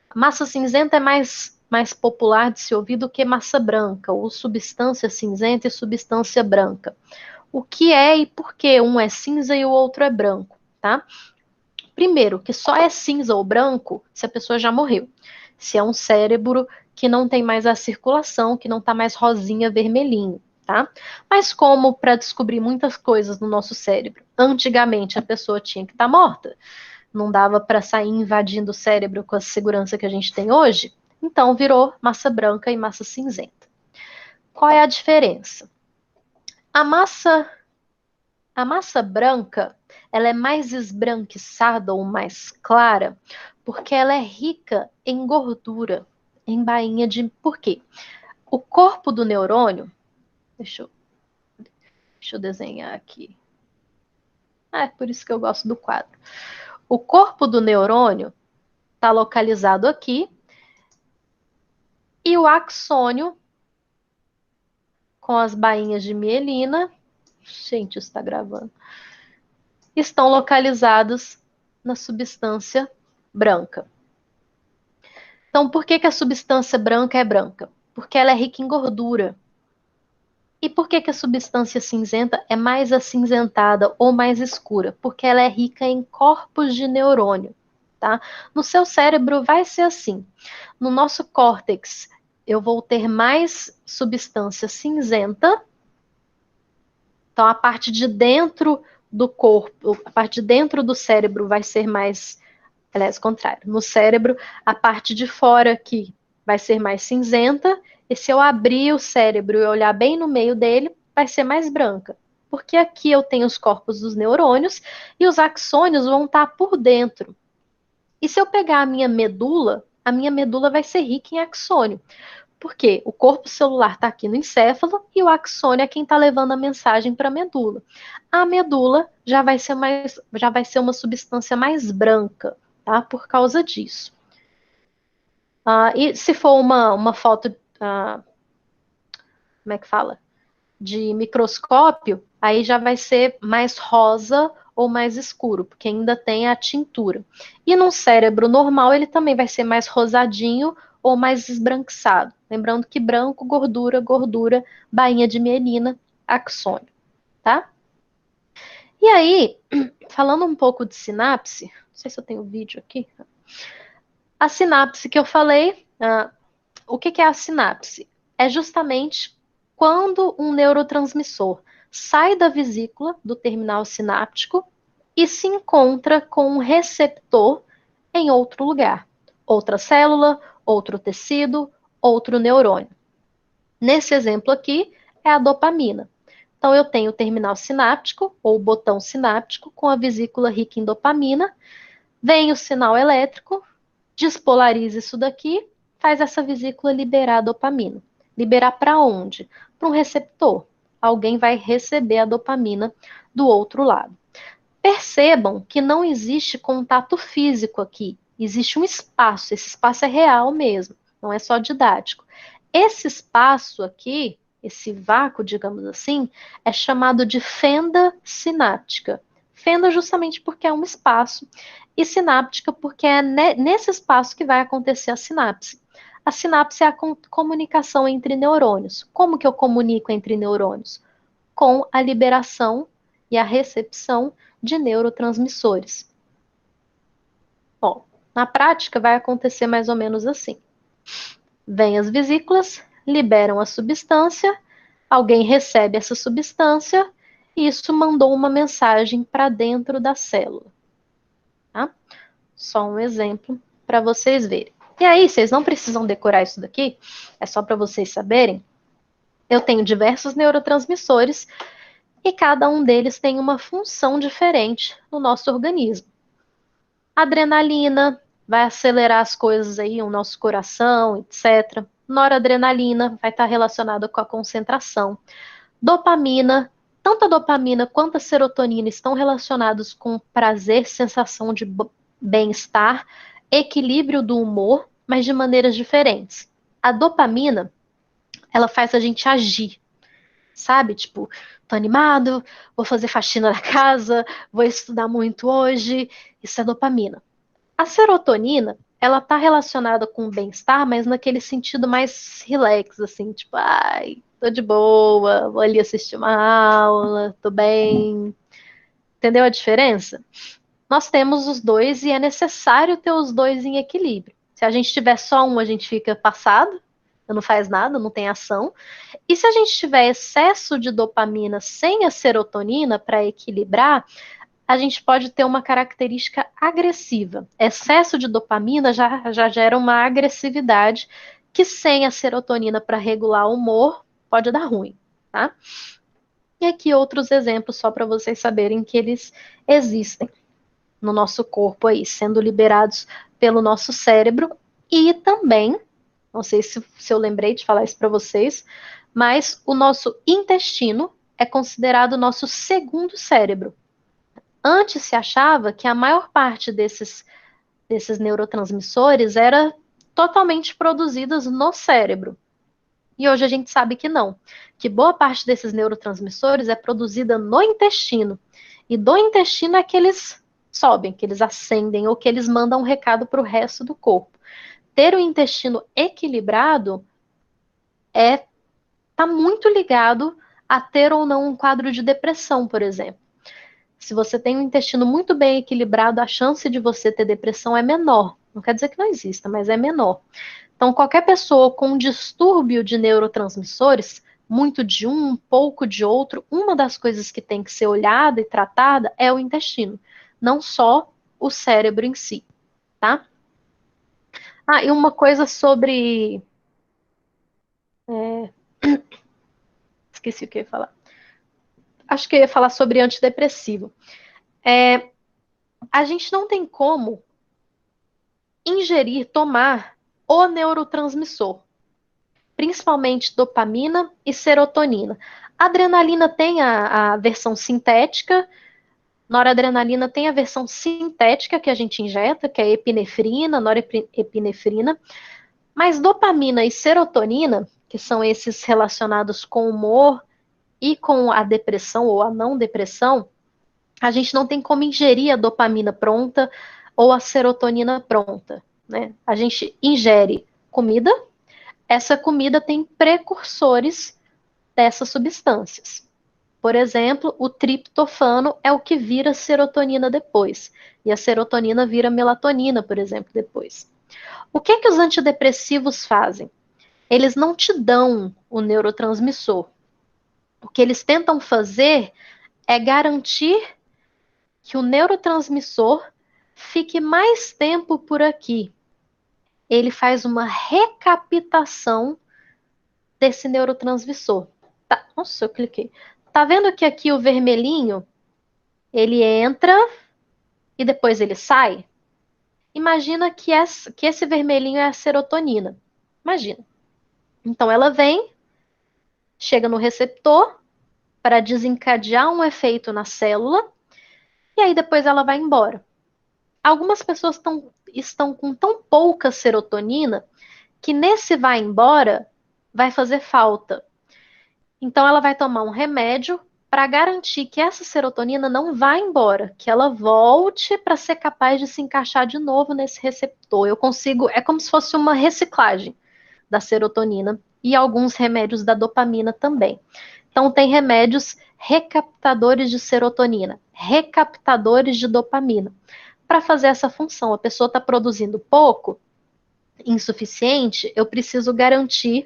A massa cinzenta é mais popular de se ouvir do que massa branca, ou substância cinzenta e substância branca. O que é e por que um é cinza e o outro é branco, tá? Primeiro, que só é cinza ou branco se a pessoa já morreu. Se é um cérebro que não tem mais a circulação, que não está mais rosinha, vermelhinho, tá? Mas como para descobrir muitas coisas no nosso cérebro, antigamente a pessoa tinha que estar morta, não dava para sair invadindo o cérebro com a segurança que a gente tem hoje, então virou massa branca e massa cinzenta. Qual é a diferença? A massa branca, ela é mais esbranquiçada ou mais clara, porque ela é rica em gordura, em bainha de... Por quê? O corpo do neurônio... Deixa eu desenhar aqui. É por isso que eu gosto do quadro. O corpo do neurônio está localizado aqui, e o axônio, com as bainhas de mielina... Gente, isso está gravando. Estão localizados na substância branca. Então, por que a substância branca é branca? Porque ela é rica em gordura. E por que a substância cinzenta é mais acinzentada ou mais escura? Porque ela é rica em corpos de neurônio, tá? No seu cérebro vai ser assim. No nosso córtex, eu vou ter mais substância cinzenta. Então, a parte de dentro do corpo, a parte de dentro do cérebro vai ser mais... Aliás, contrário. No cérebro, a parte de fora aqui vai ser mais cinzenta, e se eu abrir o cérebro e olhar bem no meio dele, vai ser mais branca. Porque aqui eu tenho os corpos dos neurônios e os axônios vão estar por dentro. E se eu pegar a minha medula vai ser rica em axônio. Porque o corpo celular está aqui no encéfalo e o axônio é quem está levando a mensagem para a medula. A medula já vai ser uma substância mais branca, tá? Por causa disso. E se for uma foto, como é que fala? De microscópio, aí já vai ser mais rosa ou mais escuro, porque ainda tem a tintura. E num cérebro normal, ele também vai ser mais rosadinho ou mais esbranquiçado. Lembrando que branco, gordura, bainha de mielina, axônio, tá? E aí, falando um pouco de sinapse, não sei se eu tenho vídeo aqui. A sinapse que eu falei, o que é a sinapse? É justamente quando um neurotransmissor sai da vesícula do terminal sináptico e se encontra com um receptor em outro lugar. Outra célula, outro tecido, outro neurônio. Nesse exemplo aqui, é a dopamina. Então, eu tenho o terminal sináptico, ou o botão sináptico, com a vesícula rica em dopamina. Vem o sinal elétrico, despolariza isso daqui, faz essa vesícula liberar a dopamina. Liberar para onde? Para um receptor. Alguém vai receber a dopamina do outro lado. Percebam que não existe contato físico aqui. Existe um espaço. Esse espaço é real mesmo, não é só didático. Esse espaço aqui, esse vácuo, digamos assim, é chamado de fenda sináptica. Fenda justamente porque é um espaço, e sináptica porque é nesse espaço que vai acontecer a sinapse. A sinapse é a comunicação entre neurônios. Como que eu comunico entre neurônios? Com a liberação e a recepção de neurotransmissores. Bom, na prática vai acontecer mais ou menos assim. Vêm as vesículas, liberam a substância, alguém recebe essa substância, e isso mandou uma mensagem para dentro da célula. Tá? Só um exemplo para vocês verem. E aí, vocês não precisam decorar isso daqui, é só para vocês saberem. Eu tenho diversos neurotransmissores e cada um deles tem uma função diferente no nosso organismo. A adrenalina vai acelerar as coisas aí, o nosso coração, etc. Noradrenalina vai estar relacionada com a concentração. Dopamina tanto a dopamina quanto a serotonina estão relacionados com prazer, sensação de bem-estar, equilíbrio do humor, mas de maneiras diferentes. A dopamina, ela faz a gente agir, sabe? Tipo, tô animado, vou fazer faxina na casa, vou estudar muito hoje. Isso é dopamina. A serotonina, ela tá relacionada com o bem-estar, mas naquele sentido mais relax, assim, tipo, ai, tô de boa, vou ali assistir uma aula, tô bem. Entendeu a diferença? Nós temos os dois e é necessário ter os dois em equilíbrio. Se a gente tiver só um, a gente fica passado, não faz nada, não tem ação. E se a gente tiver excesso de dopamina sem a serotonina para equilibrar, a gente pode ter uma característica agressiva. Excesso de dopamina já gera uma agressividade que sem a serotonina para regular o humor pode dar ruim, tá? E aqui outros exemplos só para vocês saberem que eles existem no nosso corpo aí, sendo liberados pelo nosso cérebro e também, não sei se eu lembrei de falar isso para vocês, mas o nosso intestino é considerado o nosso segundo cérebro. Antes se achava que a maior parte desses neurotransmissores era totalmente produzidas no cérebro. E hoje a gente sabe que não, que boa parte desses neurotransmissores é produzida no intestino. E do intestino é que eles sobem, que eles ascendem ou que eles mandam um recado para o resto do corpo. Ter o intestino equilibrado está muito ligado a ter ou não um quadro de depressão, por exemplo. Se você tem um intestino muito bem equilibrado, a chance de você ter depressão é menor. Não quer dizer que não exista, mas é menor. Então, qualquer pessoa com um distúrbio de neurotransmissores, muito de um, pouco de outro, uma das coisas que tem que ser olhada e tratada é o intestino, não só o cérebro em si, tá? Ah, e uma coisa sobre... Esqueci o que eu ia falar. Acho que eu ia falar sobre antidepressivo. A gente não tem como ingerir, tomar o neurotransmissor, principalmente dopamina e serotonina. A adrenalina tem a versão sintética, noradrenalina tem a versão sintética que a gente injeta, que é epinefrina, norepinefrina, mas dopamina e serotonina, que são esses relacionados com o humor e com a depressão ou a não depressão, a gente não tem como ingerir a dopamina pronta ou a serotonina pronta, né? A gente ingere comida, essa comida tem precursores dessas substâncias. Por exemplo, o triptofano é o que vira serotonina depois, e a serotonina vira melatonina, por exemplo, depois. O que que os antidepressivos fazem? Eles não te dão o neurotransmissor. O que eles tentam fazer é garantir que o neurotransmissor fique mais tempo por aqui. Ele faz uma recaptação desse neurotransmissor. Tá, nossa, eu cliquei. Tá vendo que aqui o vermelhinho, ele entra e depois ele sai? Imagina que esse vermelhinho é a serotonina. Imagina. Então ela vem, chega no receptor para desencadear um efeito na célula e aí depois ela vai embora. Algumas pessoas estão com tão pouca serotonina que nesse vai embora vai fazer falta. Então ela vai tomar um remédio para garantir que essa serotonina não vá embora, que ela volte para ser capaz de se encaixar de novo nesse receptor. É como se fosse uma reciclagem da serotonina e alguns remédios da dopamina também. Então tem remédios recaptadores de serotonina, recaptadores de dopamina. Para fazer essa função, a pessoa está produzindo pouco, insuficiente, eu preciso garantir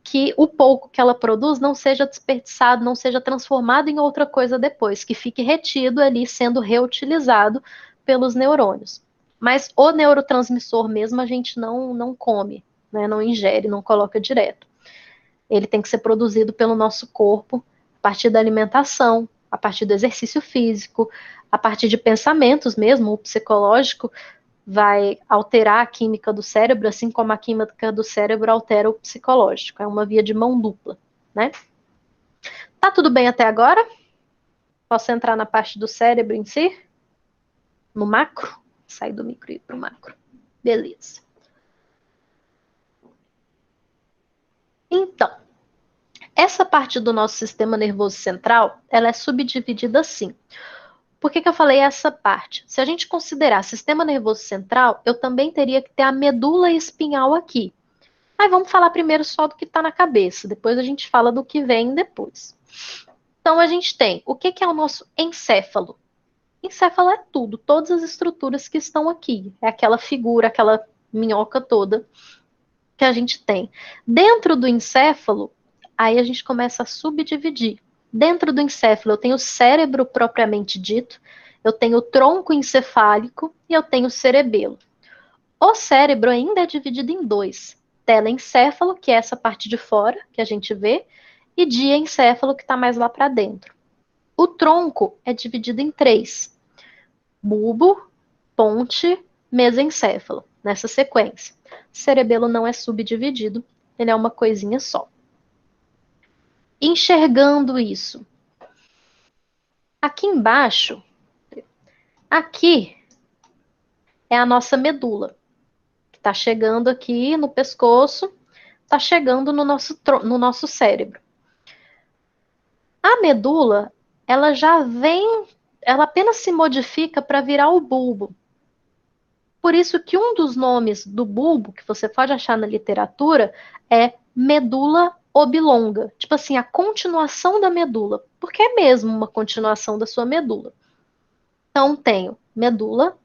que o pouco que ela produz não seja desperdiçado, não seja transformado em outra coisa depois, que fique retido ali, sendo reutilizado pelos neurônios. Mas o neurotransmissor mesmo a gente não come, né, não ingere, não coloca direto. Ele tem que ser produzido pelo nosso corpo a partir da alimentação, a partir do exercício físico, a partir de pensamentos mesmo, o psicológico vai alterar a química do cérebro, assim como a química do cérebro altera o psicológico. É uma via de mão dupla, né? Tá tudo bem até agora? Posso entrar na parte do cérebro em si? No macro? Sair do micro e ir para o macro. Beleza. Então, essa parte do nosso sistema nervoso central, ela é subdividida assim. Por que eu falei essa parte? Se a gente considerar sistema nervoso central, eu também teria que ter a medula espinhal aqui. Aí vamos falar primeiro só do que está na cabeça, depois a gente fala do que vem depois. Então a gente tem, o que é o nosso encéfalo? Encéfalo é tudo, todas as estruturas que estão aqui. É aquela figura, aquela minhoca toda que a gente tem. Dentro do encéfalo, aí a gente começa a subdividir. Dentro do encéfalo eu tenho o cérebro propriamente dito, eu tenho o tronco encefálico e eu tenho o cerebelo. O cérebro ainda é dividido em dois. Telencéfalo, que é essa parte de fora, que a gente vê, e diencéfalo, que está mais lá para dentro. O tronco é dividido em três. Bulbo, ponte, mesencéfalo, nessa sequência. O cerebelo não é subdividido, ele é uma coisinha só. Enxergando isso. Aqui embaixo, aqui é a nossa medula, que está chegando aqui no pescoço, está chegando no nosso cérebro. A medula, ela já vem, ela apenas se modifica para virar o bulbo. Por isso que um dos nomes do bulbo, que você pode achar na literatura, é medula oblonga. Tipo assim, a continuação da medula. Porque é mesmo uma continuação da sua medula. Então, tenho medula,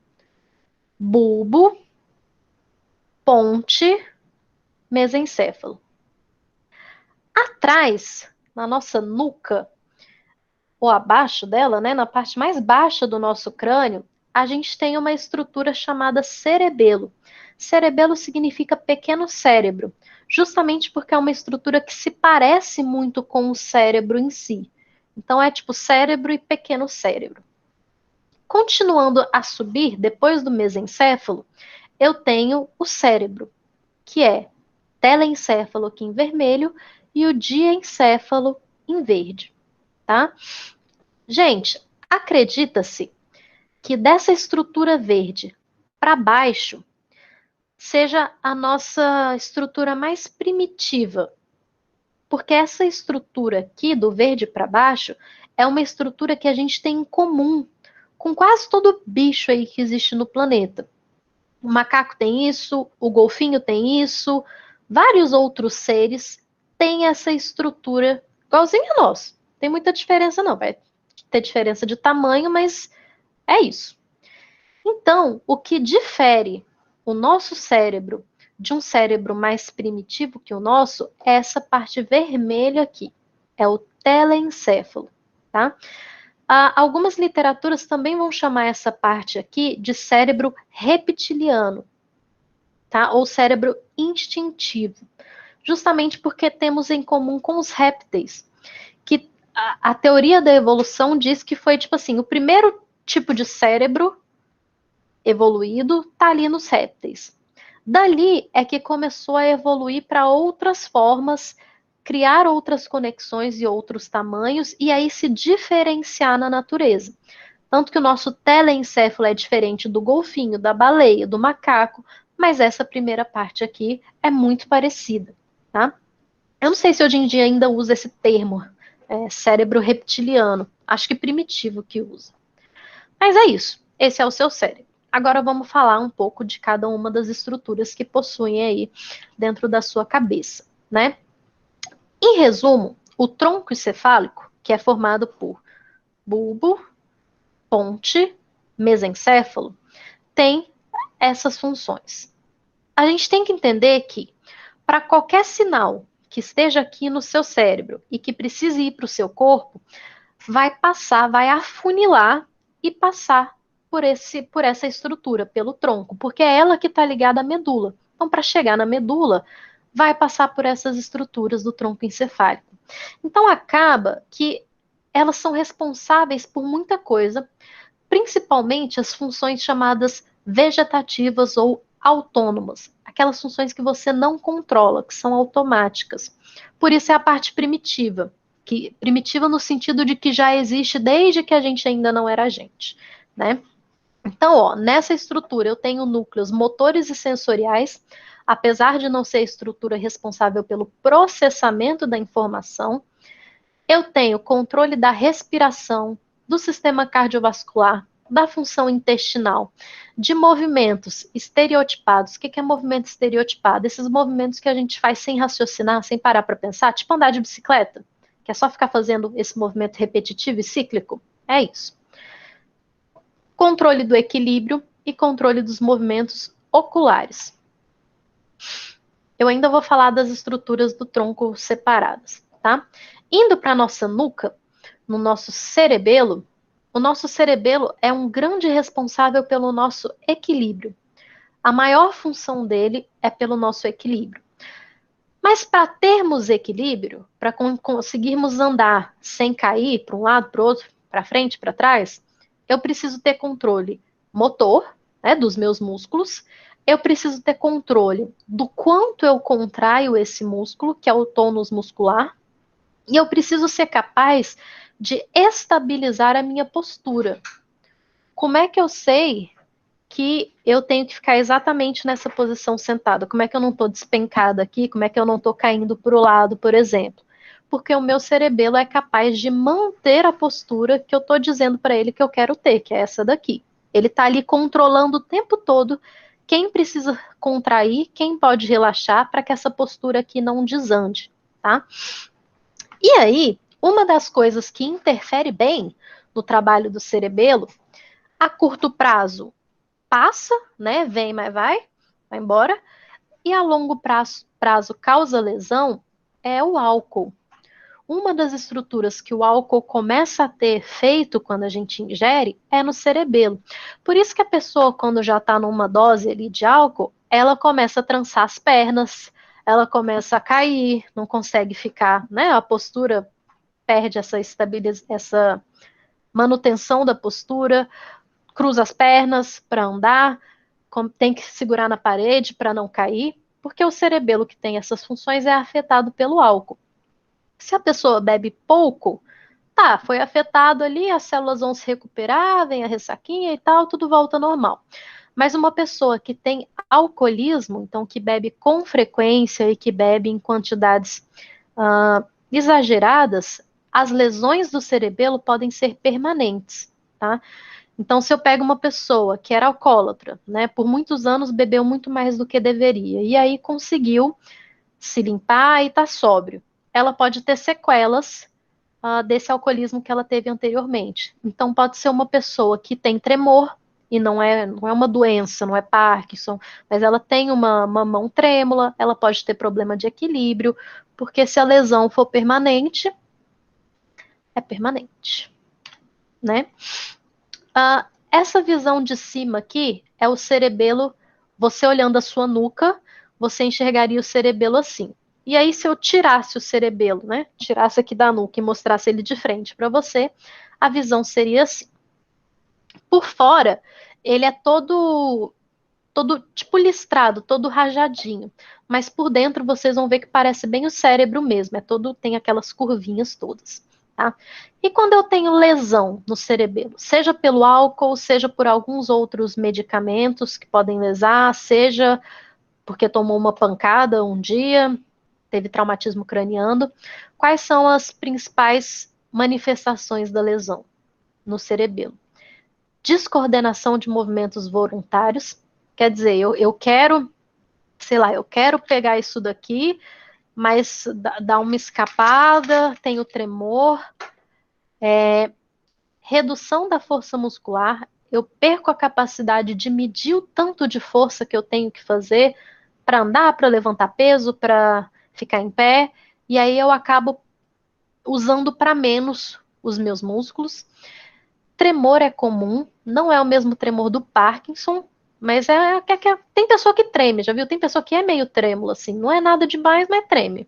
bulbo, ponte, mesencéfalo. Atrás, na nossa nuca, ou abaixo dela, né, na parte mais baixa do nosso crânio, a gente tem uma estrutura chamada cerebelo. Cerebelo significa pequeno cérebro, justamente porque é uma estrutura que se parece muito com o cérebro em si. Então é tipo cérebro e pequeno cérebro. Continuando a subir, depois do mesencéfalo, eu tenho o cérebro, que é telencéfalo aqui em vermelho e o diencéfalo em verde, tá? Gente, acredita-se que dessa estrutura verde para baixo seja a nossa estrutura mais primitiva, porque essa estrutura aqui do verde para baixo é uma estrutura que a gente tem em comum com quase todo bicho aí que existe no planeta. O macaco tem isso, o golfinho tem isso, vários outros seres têm essa estrutura igualzinha a nós. Tem muita diferença não, vai ter diferença de tamanho, mas é isso. Então, o que difere o nosso cérebro de um cérebro mais primitivo que o nosso é essa parte vermelha aqui, é o telencéfalo, tá? Algumas literaturas também vão chamar essa parte aqui de cérebro reptiliano, tá? Ou cérebro instintivo, justamente porque temos em comum com os répteis, que a teoria da evolução diz que foi tipo assim, o primeiro tipo de cérebro evoluído tá ali nos répteis. Dali é que começou a evoluir para outras formas, criar outras conexões e outros tamanhos, e aí se diferenciar na natureza. Tanto que o nosso telencéfalo é diferente do golfinho, da baleia, do macaco, mas essa primeira parte aqui é muito parecida, tá? Eu não sei se hoje em dia ainda usa esse termo, cérebro reptiliano. Acho que primitivo que usa. Mas é isso. Esse é o seu cérebro. Agora vamos falar um pouco de cada uma das estruturas que possuem aí dentro da sua cabeça, né? Em resumo, o tronco encefálico, que é formado por bulbo, ponte, mesencéfalo, tem essas funções. A gente tem que entender que, para qualquer sinal que esteja aqui no seu cérebro e que precise ir para o seu corpo, vai passar, vai afunilar e passar por essa estrutura, pelo tronco, porque é ela que está ligada à medula. Então, para chegar na medula, vai passar por essas estruturas do tronco encefálico. Então, acaba que elas são responsáveis por muita coisa, principalmente as funções chamadas vegetativas ou autônomas, aquelas funções que você não controla, que são automáticas. Por isso é a parte primitiva, primitiva no sentido de que já existe desde que a gente ainda não era gente, né? Então, ó, nessa estrutura eu tenho núcleos motores e sensoriais, apesar de não ser a estrutura responsável pelo processamento da informação. Eu tenho controle da respiração, do sistema cardiovascular, da função intestinal, de movimentos estereotipados. O que é movimento estereotipado? Esses movimentos que a gente faz sem raciocinar, sem parar para pensar, tipo andar de bicicleta, que é só ficar fazendo esse movimento repetitivo e cíclico. É isso. Controle do equilíbrio e controle dos movimentos oculares. Eu ainda vou falar das estruturas do tronco separadas, tá? Indo para a nossa nuca, no nosso cerebelo, o nosso cerebelo é um grande responsável pelo nosso equilíbrio. A maior função dele é pelo nosso equilíbrio. Mas para termos equilíbrio, para conseguirmos andar sem cair para um lado, para o outro, para frente, para trás, eu preciso ter controle motor, né, dos meus músculos. Eu preciso ter controle do quanto eu contraio esse músculo, que é o tônus muscular. E eu preciso ser capaz de estabilizar a minha postura. Como é que eu sei que eu tenho que ficar exatamente nessa posição sentada? Como é que eu não estou despencada aqui? Como é que eu não estou caindo para o lado, por exemplo? Porque o meu cerebelo é capaz de manter a postura que eu estou dizendo para ele que eu quero ter, que é essa daqui. Ele está ali controlando o tempo todo quem precisa contrair, quem pode relaxar, para que essa postura aqui não desande, tá? E aí, uma das coisas que interfere bem no trabalho do cerebelo, a curto prazo passa, né? Vem, mas vai embora. E a longo prazo causa lesão é o álcool. Uma das estruturas que o álcool começa a ter efeito quando a gente ingere é no cerebelo. Por isso que a pessoa, quando já está numa dose ali de álcool, ela começa a trançar as pernas, ela começa a cair, não consegue ficar, né? A postura perde essa manutenção da postura, cruza as pernas para andar, tem que segurar na parede para não cair, porque o cerebelo que tem essas funções é afetado pelo álcool. Se a pessoa bebe pouco, tá, foi afetado ali, as células vão se recuperar, vem a ressaquinha e tal, tudo volta ao normal. Mas uma pessoa que tem alcoolismo, então que bebe com frequência e que bebe em quantidades exageradas, as lesões do cerebelo podem ser permanentes, tá? Então, se eu pego uma pessoa que era alcoólatra, né, por muitos anos bebeu muito mais do que deveria, e aí conseguiu se limpar e tá sóbrio, ela pode ter sequelas desse alcoolismo que ela teve anteriormente. Então, pode ser uma pessoa que tem tremor, e não é uma doença, não é Parkinson, mas ela tem uma mão trêmula, ela pode ter problema de equilíbrio, porque se a lesão for permanente, é permanente, né? Essa visão de cima aqui é o cerebelo, você olhando a sua nuca, você enxergaria o cerebelo assim. E aí, se eu tirasse o cerebelo, né? Tirasse aqui da nuca e mostrasse ele de frente para você, a visão seria assim. Por fora, ele é todo tipo listrado, todo rajadinho. Mas por dentro vocês vão ver que parece bem o cérebro mesmo, tem aquelas curvinhas todas. Tá? E quando eu tenho lesão no cerebelo, seja pelo álcool, seja por alguns outros medicamentos que podem lesar, seja porque tomou uma pancada um dia, teve traumatismo craniano, quais são as principais manifestações da lesão no cerebelo? Descoordenação de movimentos voluntários, quer dizer, eu quero, sei lá, eu quero pegar isso daqui, mas dá uma escapada, tenho tremor, redução da força muscular, eu perco a capacidade de medir o tanto de força que eu tenho que fazer para andar, para levantar peso, para ficar em pé, e aí eu acabo usando para menos os meus músculos. Tremor é comum, não é o mesmo tremor do Parkinson, mas tem pessoa que treme, já viu? Tem pessoa que é meio trêmula, assim, não é nada demais, mas treme.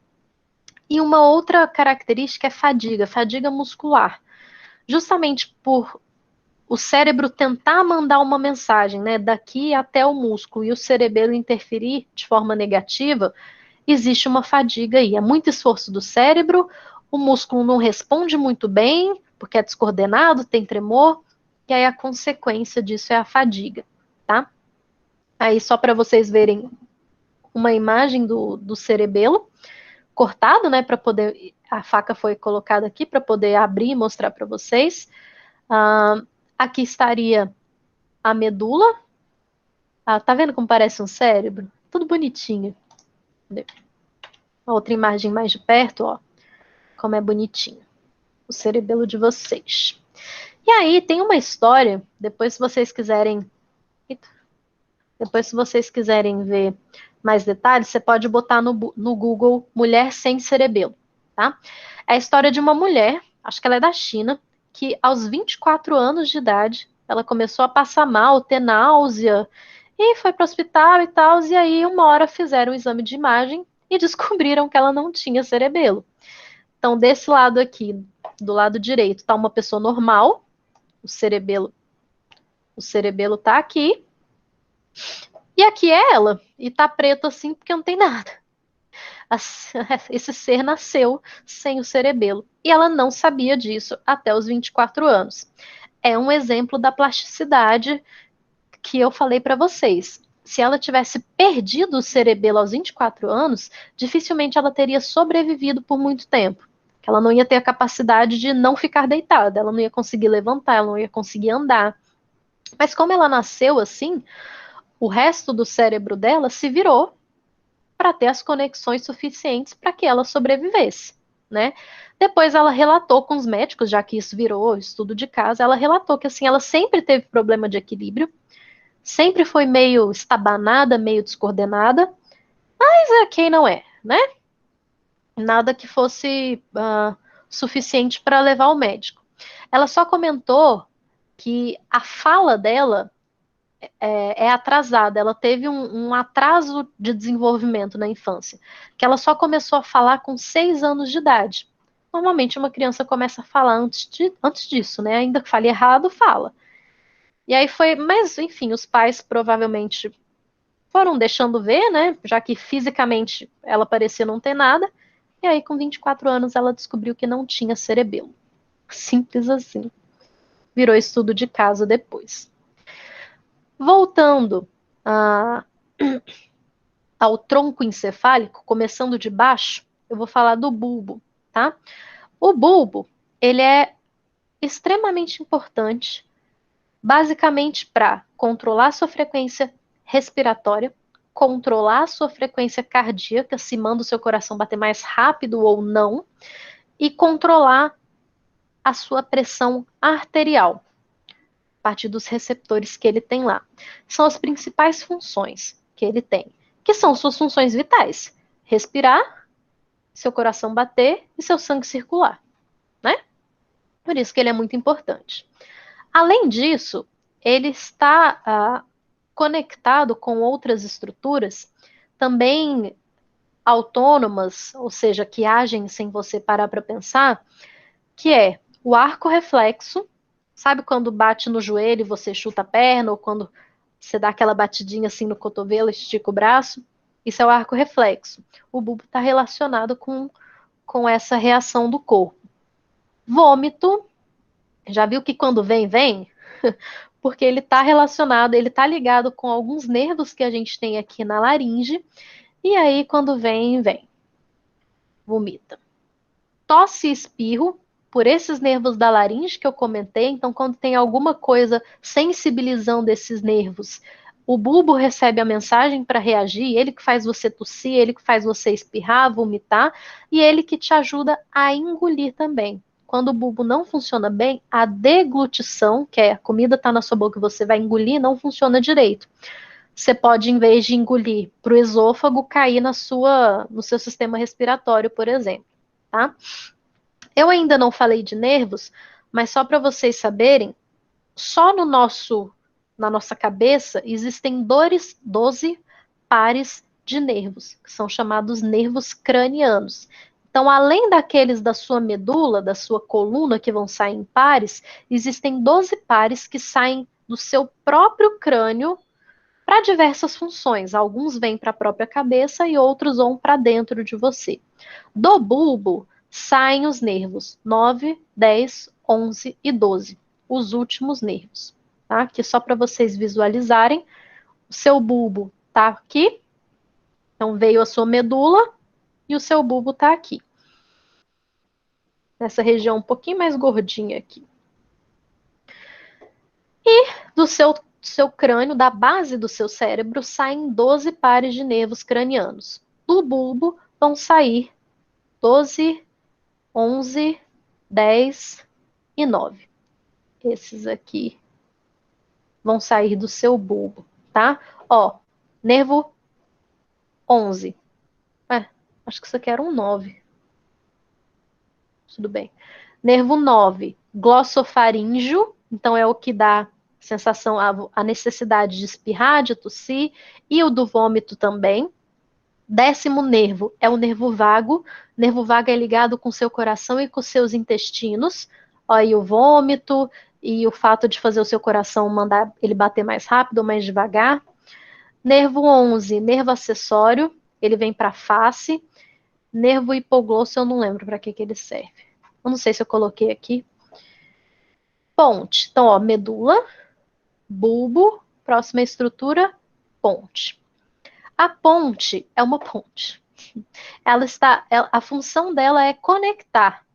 E uma outra característica é fadiga muscular. Justamente por o cérebro tentar mandar uma mensagem, né, daqui até o músculo e o cerebelo interferir de forma negativa, existe uma fadiga aí. É muito esforço do cérebro o músculo não responde muito bem, porque é descoordenado, tem tremor, e aí a consequência disso é a fadiga, tá? Aí só para vocês verem uma imagem do cerebelo cortado, né, para poder, a faca foi colocada aqui para poder abrir e mostrar para vocês. Aqui estaria a medula. Tá vendo como parece um cérebro? Tudo bonitinho. A outra imagem mais de perto, ó, como é bonitinho o cerebelo de vocês. E aí tem uma história, depois se vocês quiserem ver mais detalhes, você pode botar no Google mulher sem cerebelo, tá? É a história de uma mulher, acho que ela é da China, que aos 24 anos de idade, ela começou a passar mal, ter náusea, e foi para o hospital e tal, e aí uma hora fizeram um exame de imagem e descobriram que ela não tinha cerebelo. Então, desse lado aqui, do lado direito, tá uma pessoa normal, o cerebelo tá aqui, e aqui é ela, e tá preto assim porque não tem nada. Esse ser nasceu sem o cerebelo, e ela não sabia disso até os 24 anos. É um exemplo da plasticidade que eu falei para vocês. Se ela tivesse perdido o cerebelo aos 24 anos, dificilmente ela teria sobrevivido por muito tempo. Que ela não ia ter a capacidade de não ficar deitada, ela não ia conseguir levantar, ela não ia conseguir andar. Mas como ela nasceu assim, o resto do cérebro dela se virou para ter as conexões suficientes para que ela sobrevivesse, né? Depois ela relatou com os médicos, já que isso virou estudo de caso, ela relatou que assim ela sempre teve problema de equilíbrio, sempre foi meio estabanada, meio descoordenada, mas quem não é, né? Nada que fosse suficiente para levar ao médico. Ela só comentou que a fala dela é atrasada, ela teve um atraso de desenvolvimento na infância, que ela só começou a falar com 6 anos de idade. Normalmente uma criança começa a falar antes disso, né? Ainda que fale errado, fala. E aí foi, mas enfim, os pais provavelmente foram deixando ver, né? Já que fisicamente ela parecia não ter nada. E aí, com 24 anos, ela descobriu que não tinha cerebelo. Simples assim. Virou estudo de caso depois. Voltando ao tronco encefálico, começando de baixo, eu vou falar do bulbo, tá? O bulbo, ele é extremamente importante, basicamente para controlar a sua frequência respiratória, controlar a sua frequência cardíaca, se manda o seu coração bater mais rápido ou não, e controlar a sua pressão arterial, a partir dos receptores que ele tem lá. São as principais funções que ele tem, que são suas funções vitais: respirar, seu coração bater e seu sangue circular, né? Por isso que ele é muito importante. Além disso, ele está conectado com outras estruturas também autônomas, ou seja, que agem sem você parar para pensar, que é o arco reflexo. Sabe quando bate no joelho e você chuta a perna, ou quando você dá aquela batidinha assim no cotovelo, estica o braço? Isso é o arco reflexo. O bulbo está relacionado com essa reação do corpo. Vômito, já viu que quando vem, vem? Porque ele está relacionado, ele está ligado com alguns nervos que a gente tem aqui na laringe, e aí quando vem, vem. Vomita. Tosse e espirro, por esses nervos da laringe que eu comentei, então quando tem alguma coisa sensibilizando esses nervos, o bulbo recebe a mensagem para reagir, ele que faz você tossir, ele que faz você espirrar, vomitar, e ele que te ajuda a engolir também. Quando o bulbo não funciona bem, a deglutição, que é a comida está na sua boca e você vai engolir, não funciona direito. Você pode, em vez de engolir para o esôfago, cair no seu sistema respiratório, por exemplo, tá? Eu ainda não falei de nervos, mas só para vocês saberem, só na nossa cabeça existem 12 pares de nervos, que são chamados nervos cranianos. Então, além daqueles da sua medula, da sua coluna, que vão sair em pares, existem 12 pares que saem do seu próprio crânio para diversas funções. Alguns vêm para a própria cabeça e outros vão para dentro de você. Do bulbo saem os nervos 9, 10, 11 e 12, os últimos nervos, tá? Aqui só para vocês visualizarem, o seu bulbo tá aqui, então veio a sua medula e o seu bulbo tá aqui. Nessa região um pouquinho mais gordinha aqui. E do seu crânio, da base do seu cérebro, saem 12 pares de nervos cranianos. Do bulbo vão sair 12, 11, 10 e 9. Esses aqui vão sair do seu bulbo, tá? Ó, nervo 11. Acho que isso aqui era um 9. Tudo bem. Nervo 9, glossofaríngeo, então é o que dá sensação, a necessidade de espirrar, de tossir, e o do vômito também. 10º nervo é o nervo vago. Nervo vago é ligado com seu coração e com seus intestinos. Aí o vômito e o fato de fazer o seu coração mandar ele bater mais rápido ou mais devagar. Nervo 11, nervo acessório, ele vem para a face. Nervo hipoglosso, eu não lembro para que ele serve. Eu não sei se eu coloquei aqui. Ponte. Então, ó, medula, bulbo, próxima estrutura, ponte. A ponte é uma ponte. A função dela é conectar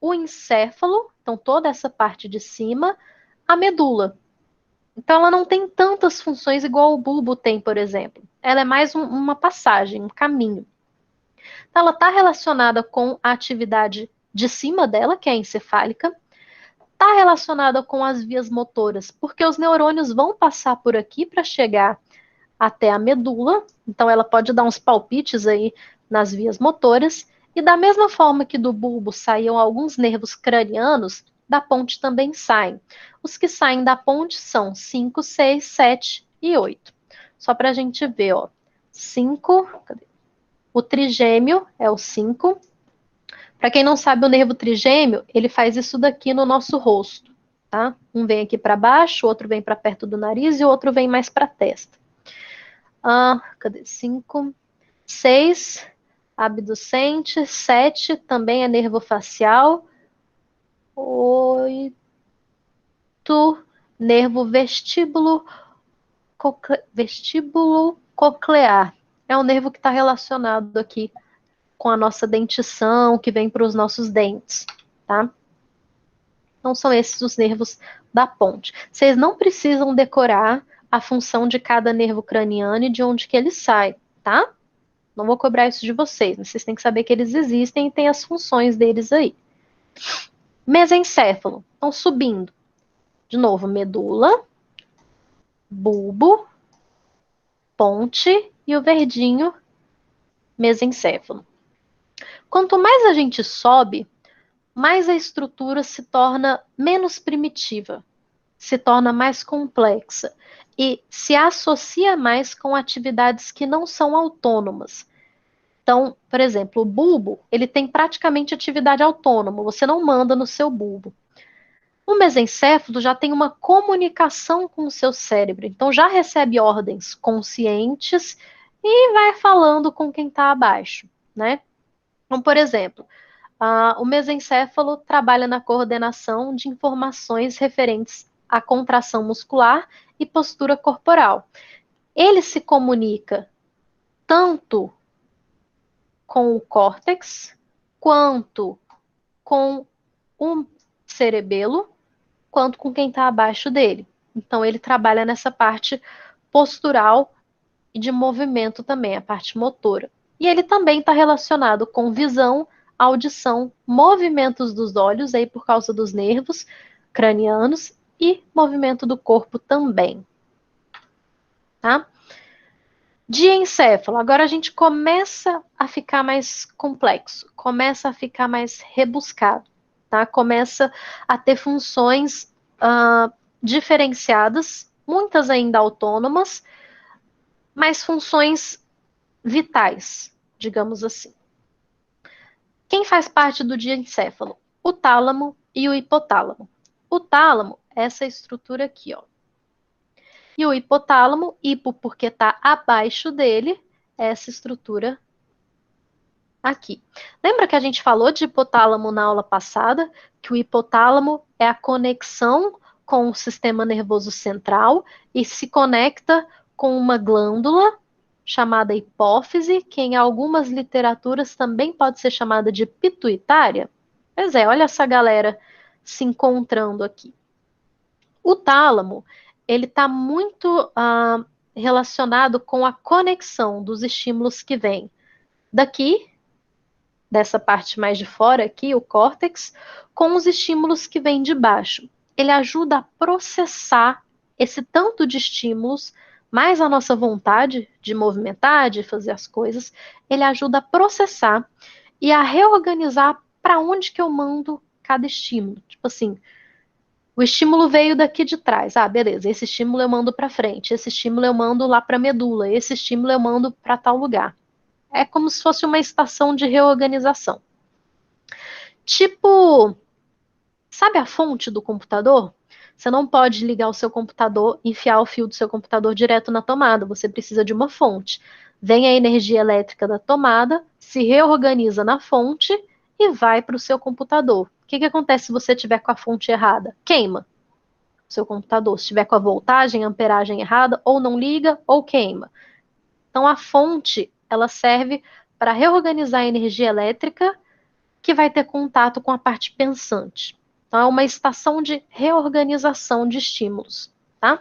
o encéfalo, então toda essa parte de cima, à medula. Então ela não tem tantas funções igual o bulbo tem, por exemplo. Ela é mais uma passagem, um caminho. Então ela está relacionada com a atividade de cima dela, que é a encefálica, está relacionada com as vias motoras, porque os neurônios vão passar por aqui para chegar até a medula, então ela pode dar uns palpites aí nas vias motoras, e da mesma forma que do bulbo saíam alguns nervos cranianos, da ponte também saem. Os que saem da ponte são 5, 6, 7 e 8. Só para a gente ver, ó. 5, o trigêmeo é o 5. Para quem não sabe, o nervo trigêmeo, ele faz isso daqui no nosso rosto, tá? Um vem aqui para baixo, o outro vem para perto do nariz e o outro vem mais para a testa. Cadê? 5, 6, abducente, 7, também é nervo facial, 8, nervo vestíbulo coclear. É um nervo que está relacionado aqui com a nossa dentição, que vem para os nossos dentes, tá? Então, são esses os nervos da ponte. Vocês não precisam decorar a função de cada nervo craniano e de onde que ele sai, tá? Não vou cobrar isso de vocês, mas vocês têm que saber que eles existem e tem as funções deles aí. Mesencéfalo. Então, subindo. De novo, medula, bulbo, ponte e o verdinho, mesencéfalo. Quanto mais a gente sobe, mais a estrutura se torna menos primitiva, se torna mais complexa e se associa mais com atividades que não são autônomas. Então, por exemplo, o bulbo, ele tem praticamente atividade autônoma, você não manda no seu bulbo. O mesencéfalo já tem uma comunicação com o seu cérebro, então já recebe ordens conscientes e vai falando com quem está abaixo, né? Então, por exemplo, o mesencéfalo trabalha na coordenação de informações referentes à contração muscular e postura corporal. Ele se comunica tanto com o córtex quanto com o cerebelo, quanto com quem está abaixo dele. Então, ele trabalha nessa parte postural e de movimento também, a parte motora. E ele também está relacionado com visão, audição, movimentos dos olhos, aí por causa dos nervos cranianos, e movimento do corpo também. Tá? Diencéfalo. Agora a gente começa a ficar mais complexo, começa a ficar mais rebuscado, tá? Começa a ter funções diferenciadas, muitas ainda autônomas, mas funções vitais, digamos assim. Quem faz parte do diencéfalo? O tálamo e o hipotálamo. O tálamo é essa estrutura aqui, ó. E o hipotálamo, hipo porque está abaixo dele, é essa estrutura Aqui. Lembra que a gente falou de hipotálamo na aula passada? Que o hipotálamo é a conexão com o sistema nervoso central e se conecta com uma glândula chamada hipófise, que em algumas literaturas também pode ser chamada de pituitária. Pois é, olha essa galera se encontrando aqui. O tálamo, ele está muito relacionado com a conexão dos estímulos que vêm daqui, dessa parte mais de fora aqui, o córtex, com os estímulos que vêm de baixo. Ele ajuda a processar esse tanto de estímulos, mais a nossa vontade de movimentar, de fazer as coisas, ele ajuda a processar e a reorganizar para onde que eu mando cada estímulo. Tipo assim, o estímulo veio daqui de trás. Ah, beleza, esse estímulo eu mando para frente, esse estímulo eu mando lá para a medula, esse estímulo eu mando para tal lugar. É como se fosse uma estação de reorganização. Tipo, sabe a fonte do computador? Você não pode ligar o seu computador, enfiar o fio do seu computador direto na tomada. Você precisa de uma fonte. Vem a energia elétrica da tomada, se reorganiza na fonte e vai para o seu computador. O que acontece se você tiver com a fonte errada? Queima o seu computador. Se tiver com a voltagem, amperagem errada, ou não liga ou queima. Então a fonte, ela serve para reorganizar a energia elétrica que vai ter contato com a parte pensante. Então é uma estação de reorganização de estímulos, tá?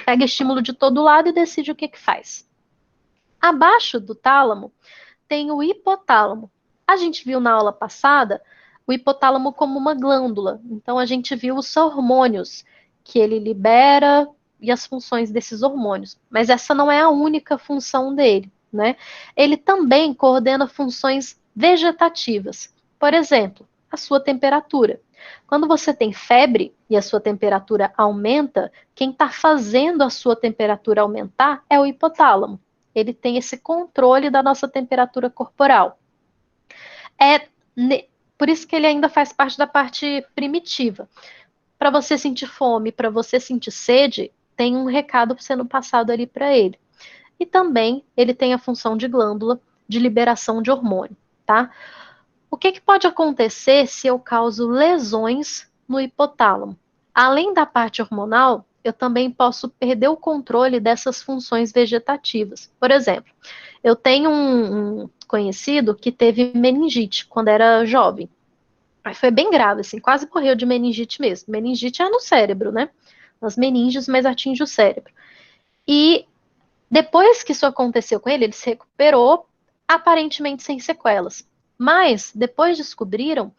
Pega estímulo de todo lado e decide o que faz. Abaixo do tálamo tem o hipotálamo. A gente viu na aula passada o hipotálamo como uma glândula. Então a gente viu os hormônios que ele libera e as funções desses hormônios. Mas essa não é a única função dele, né? Ele também coordena funções vegetativas. Por exemplo, a sua temperatura. Quando você tem febre e a sua temperatura aumenta, quem está fazendo a sua temperatura aumentar é o hipotálamo. Ele tem esse controle da nossa temperatura corporal. Por isso que ele ainda faz parte da parte primitiva. Para você sentir fome, para você sentir sede, tem um recado sendo passado ali para ele. E também ele tem a função de glândula de liberação de hormônio, tá? O que pode acontecer se eu causo lesões no hipotálamo? Além da parte hormonal, eu também posso perder o controle dessas funções vegetativas. Por exemplo, eu tenho um conhecido que teve meningite quando era jovem. Foi bem grave, assim, quase morreu de meningite mesmo. Meningite é no cérebro, né? Nas meninges, mas atinge o cérebro. E depois que isso aconteceu com ele se recuperou, aparentemente sem sequelas. Mas depois descobriram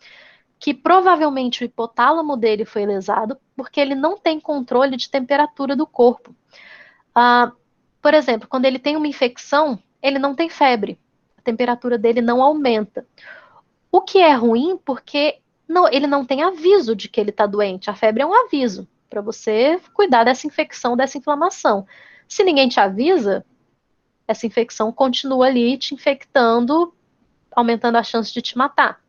que provavelmente o hipotálamo dele foi lesado porque ele não tem controle de temperatura do corpo. Por exemplo, quando ele tem uma infecção, ele não tem febre. A temperatura dele não aumenta. O que é ruim porque ele não tem aviso de que ele está doente. A febre é um aviso para você cuidar dessa infecção, dessa inflamação. Se ninguém te avisa, essa infecção continua ali te infectando, aumentando a chance de te matar.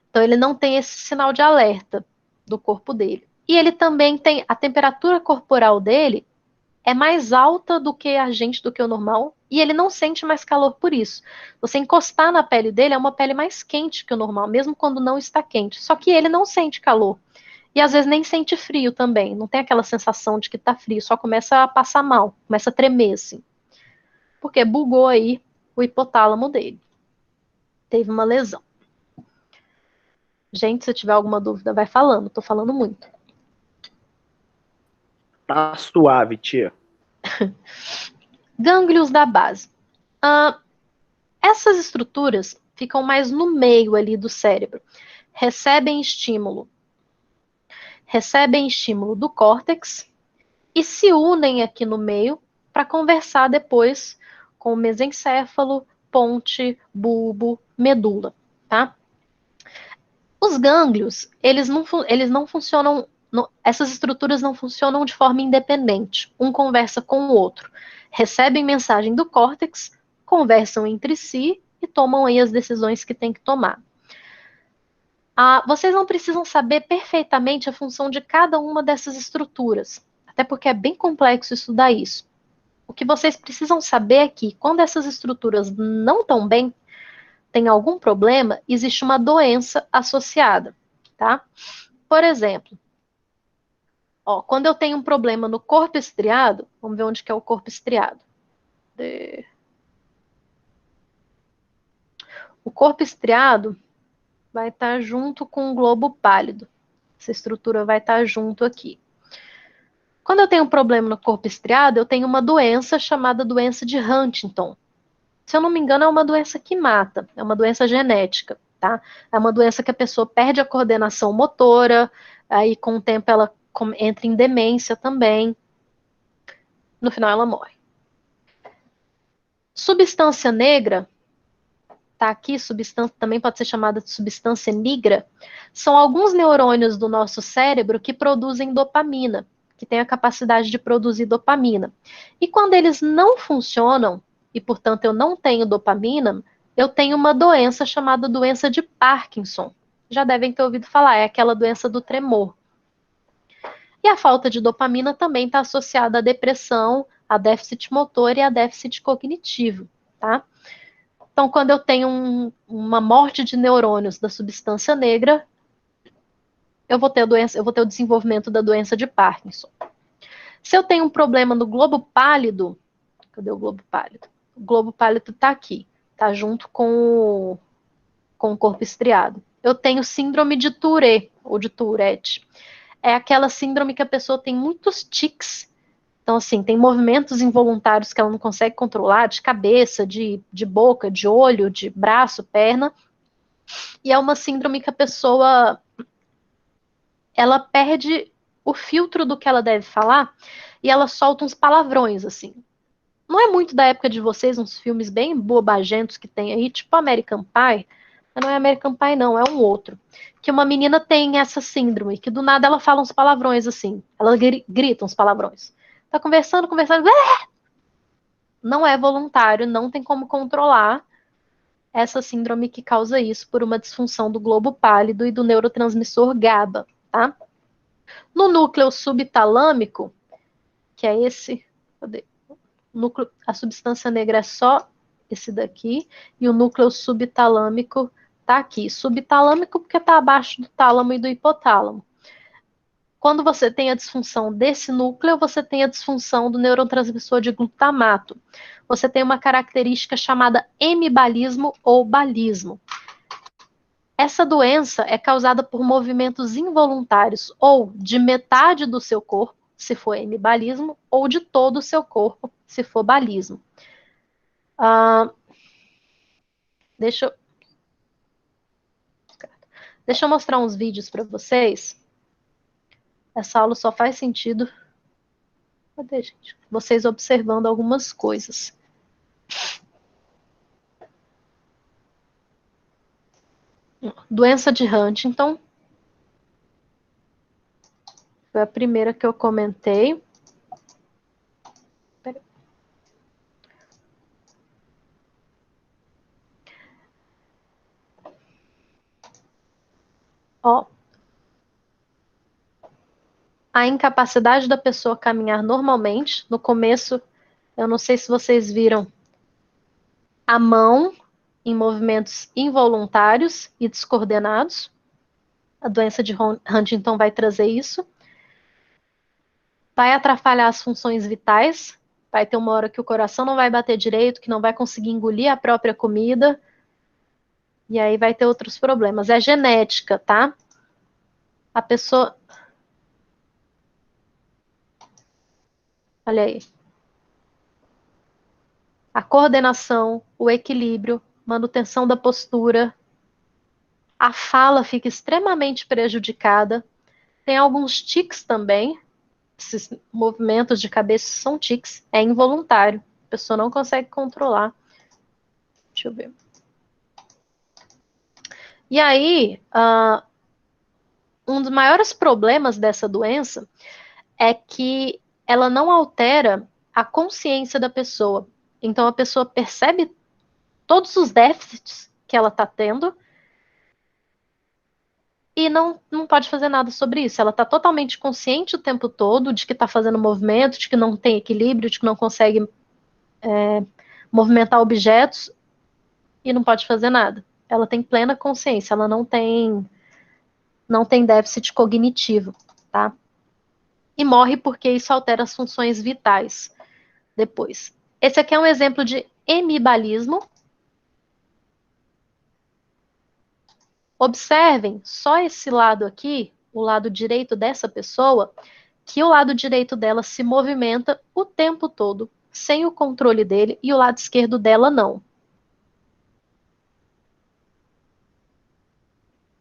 Então ele não tem esse sinal de alerta do corpo dele. E ele também tem a temperatura corporal dele é mais alta do que a gente, do que o normal, e ele não sente mais calor por isso. Você encostar na pele dele é uma pele mais quente que o normal, mesmo quando não está quente. Só que ele não sente calor. E às vezes nem sente frio também. Não tem aquela sensação de que tá frio, só começa a passar mal, começa a tremer assim. Porque bugou aí o hipotálamo dele. Teve uma lesão. Gente, se tiver alguma dúvida, vai falando. Tô falando muito. Tá suave, tia. Gânglios da base. Essas estruturas ficam mais no meio ali do cérebro. Recebem estímulo do córtex e se unem aqui no meio para conversar depois com o mesencéfalo, ponte, bulbo, medula, tá? Os gânglios, eles não funcionam, essas estruturas não funcionam de forma independente. Um conversa com o outro. Recebem mensagem do córtex, conversam entre si e tomam aí as decisões que tem que tomar. Vocês não precisam saber perfeitamente a função de cada uma dessas estruturas, até porque é bem complexo estudar isso. O que vocês precisam saber é que, quando essas estruturas não estão bem, tem algum problema, existe uma doença associada, tá? Por exemplo, ó, quando eu tenho um problema no corpo estriado, vamos ver onde que é o corpo estriado. O corpo estriado vai estar junto com o globo pálido. Essa estrutura vai estar junto aqui. Quando eu tenho um problema no corpo estriado, eu tenho uma doença chamada doença de Huntington. Se eu não me engano, é uma doença que mata, é uma doença genética, tá? É uma doença que a pessoa perde a coordenação motora, aí com o tempo ela entra em demência também. No final ela morre. Substância negra, tá aqui, substância também pode ser chamada de substância negra, são alguns neurônios do nosso cérebro que produzem dopamina, que tem a capacidade de produzir dopamina. E quando eles não funcionam, e portanto eu não tenho dopamina, eu tenho uma doença chamada doença de Parkinson. Já devem ter ouvido falar, é aquela doença do tremor. E a falta de dopamina também está associada à depressão, a déficit motor e a déficit cognitivo, tá? Então, quando eu tenho uma morte de neurônios da substância negra, eu vou ter o desenvolvimento da doença de Parkinson. Se eu tenho um problema no globo pálido, cadê o globo pálido? O globo pálido está aqui, está junto com o corpo estriado. Eu tenho síndrome de Tourette, ou de Tourette. É aquela síndrome que a pessoa tem muitos tics. Então, assim, tem movimentos involuntários que ela não consegue controlar, de cabeça, de boca, de olho, de braço, perna. E é uma síndrome que a pessoa, ela perde o filtro do que ela deve falar e ela solta uns palavrões, assim. Não é muito da época de vocês, uns filmes bem bobagentos que tem aí, tipo American Pie. Mas não é American Pie, não, é um outro. Que uma menina tem essa síndrome, que do nada ela fala uns palavrões, assim. Ela grita uns palavrões. Tá conversando, não é voluntário, não tem como controlar essa síndrome que causa isso por uma disfunção do globo pálido e do neurotransmissor GABA, tá? No núcleo subtalâmico, que é esse, cadê? A substância negra é só esse daqui, e o núcleo subtalâmico tá aqui. Subtalâmico porque tá abaixo do tálamo e do hipotálamo. Quando você tem a disfunção desse núcleo, você tem a disfunção do neurotransmissor de glutamato. Você tem uma característica chamada hemibalismo ou balismo. Essa doença é causada por movimentos involuntários ou de metade do seu corpo, se for hemibalismo, ou de todo o seu corpo, se for balismo. Deixa eu mostrar uns vídeos para vocês. Essa aula só faz sentido, cadê, gente? Vocês observando algumas coisas. Doença de Huntington. Foi a primeira que eu comentei. Ó, a incapacidade da pessoa caminhar normalmente. No começo, eu não sei se vocês viram a mão em movimentos involuntários e descoordenados. A doença de Huntington vai trazer isso. Vai atrapalhar as funções vitais. Vai ter uma hora que o coração não vai bater direito, que não vai conseguir engolir a própria comida. E aí vai ter outros problemas. É genética, tá? A pessoa... Olha aí. A coordenação, o equilíbrio, manutenção da postura. A fala fica extremamente prejudicada. Tem alguns tics também. Esses movimentos de cabeça são tics. É involuntário. A pessoa não consegue controlar. Deixa eu ver. E aí, um dos maiores problemas dessa doença é que ela não altera a consciência da pessoa. Então, a pessoa percebe todos os déficits que ela está tendo e não pode fazer nada sobre isso. Ela está totalmente consciente o tempo todo de que está fazendo movimento, de que não tem equilíbrio, de que não consegue movimentar objetos, e não pode fazer nada. Ela tem plena consciência, ela não tem déficit cognitivo, tá? E morre porque isso altera as funções vitais depois. Esse aqui é um exemplo de hemibalismo. Observem só esse lado aqui, o lado direito dessa pessoa, que o lado direito dela se movimenta o tempo todo, sem o controle dele, e o lado esquerdo dela não.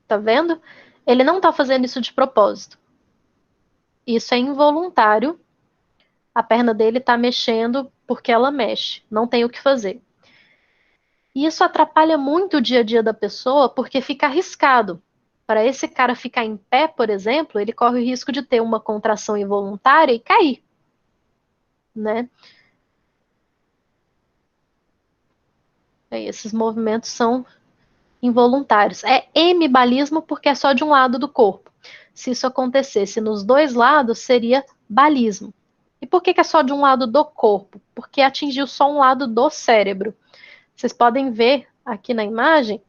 Tá vendo? Ele não tá fazendo isso de propósito. Isso é involuntário. A perna dele tá mexendo porque ela mexe. Não tem o que fazer. E isso atrapalha muito o dia a dia da pessoa porque fica arriscado. Para esse cara ficar em pé, por exemplo, ele corre o risco de ter uma contração involuntária e cair, né? Esses movimentos são involuntários. É hemibalismo porque é só de um lado do corpo. Se isso acontecesse nos dois lados, seria balismo. E por que é só de um lado do corpo? Porque atingiu só um lado do cérebro. Vocês podem ver aqui na imagem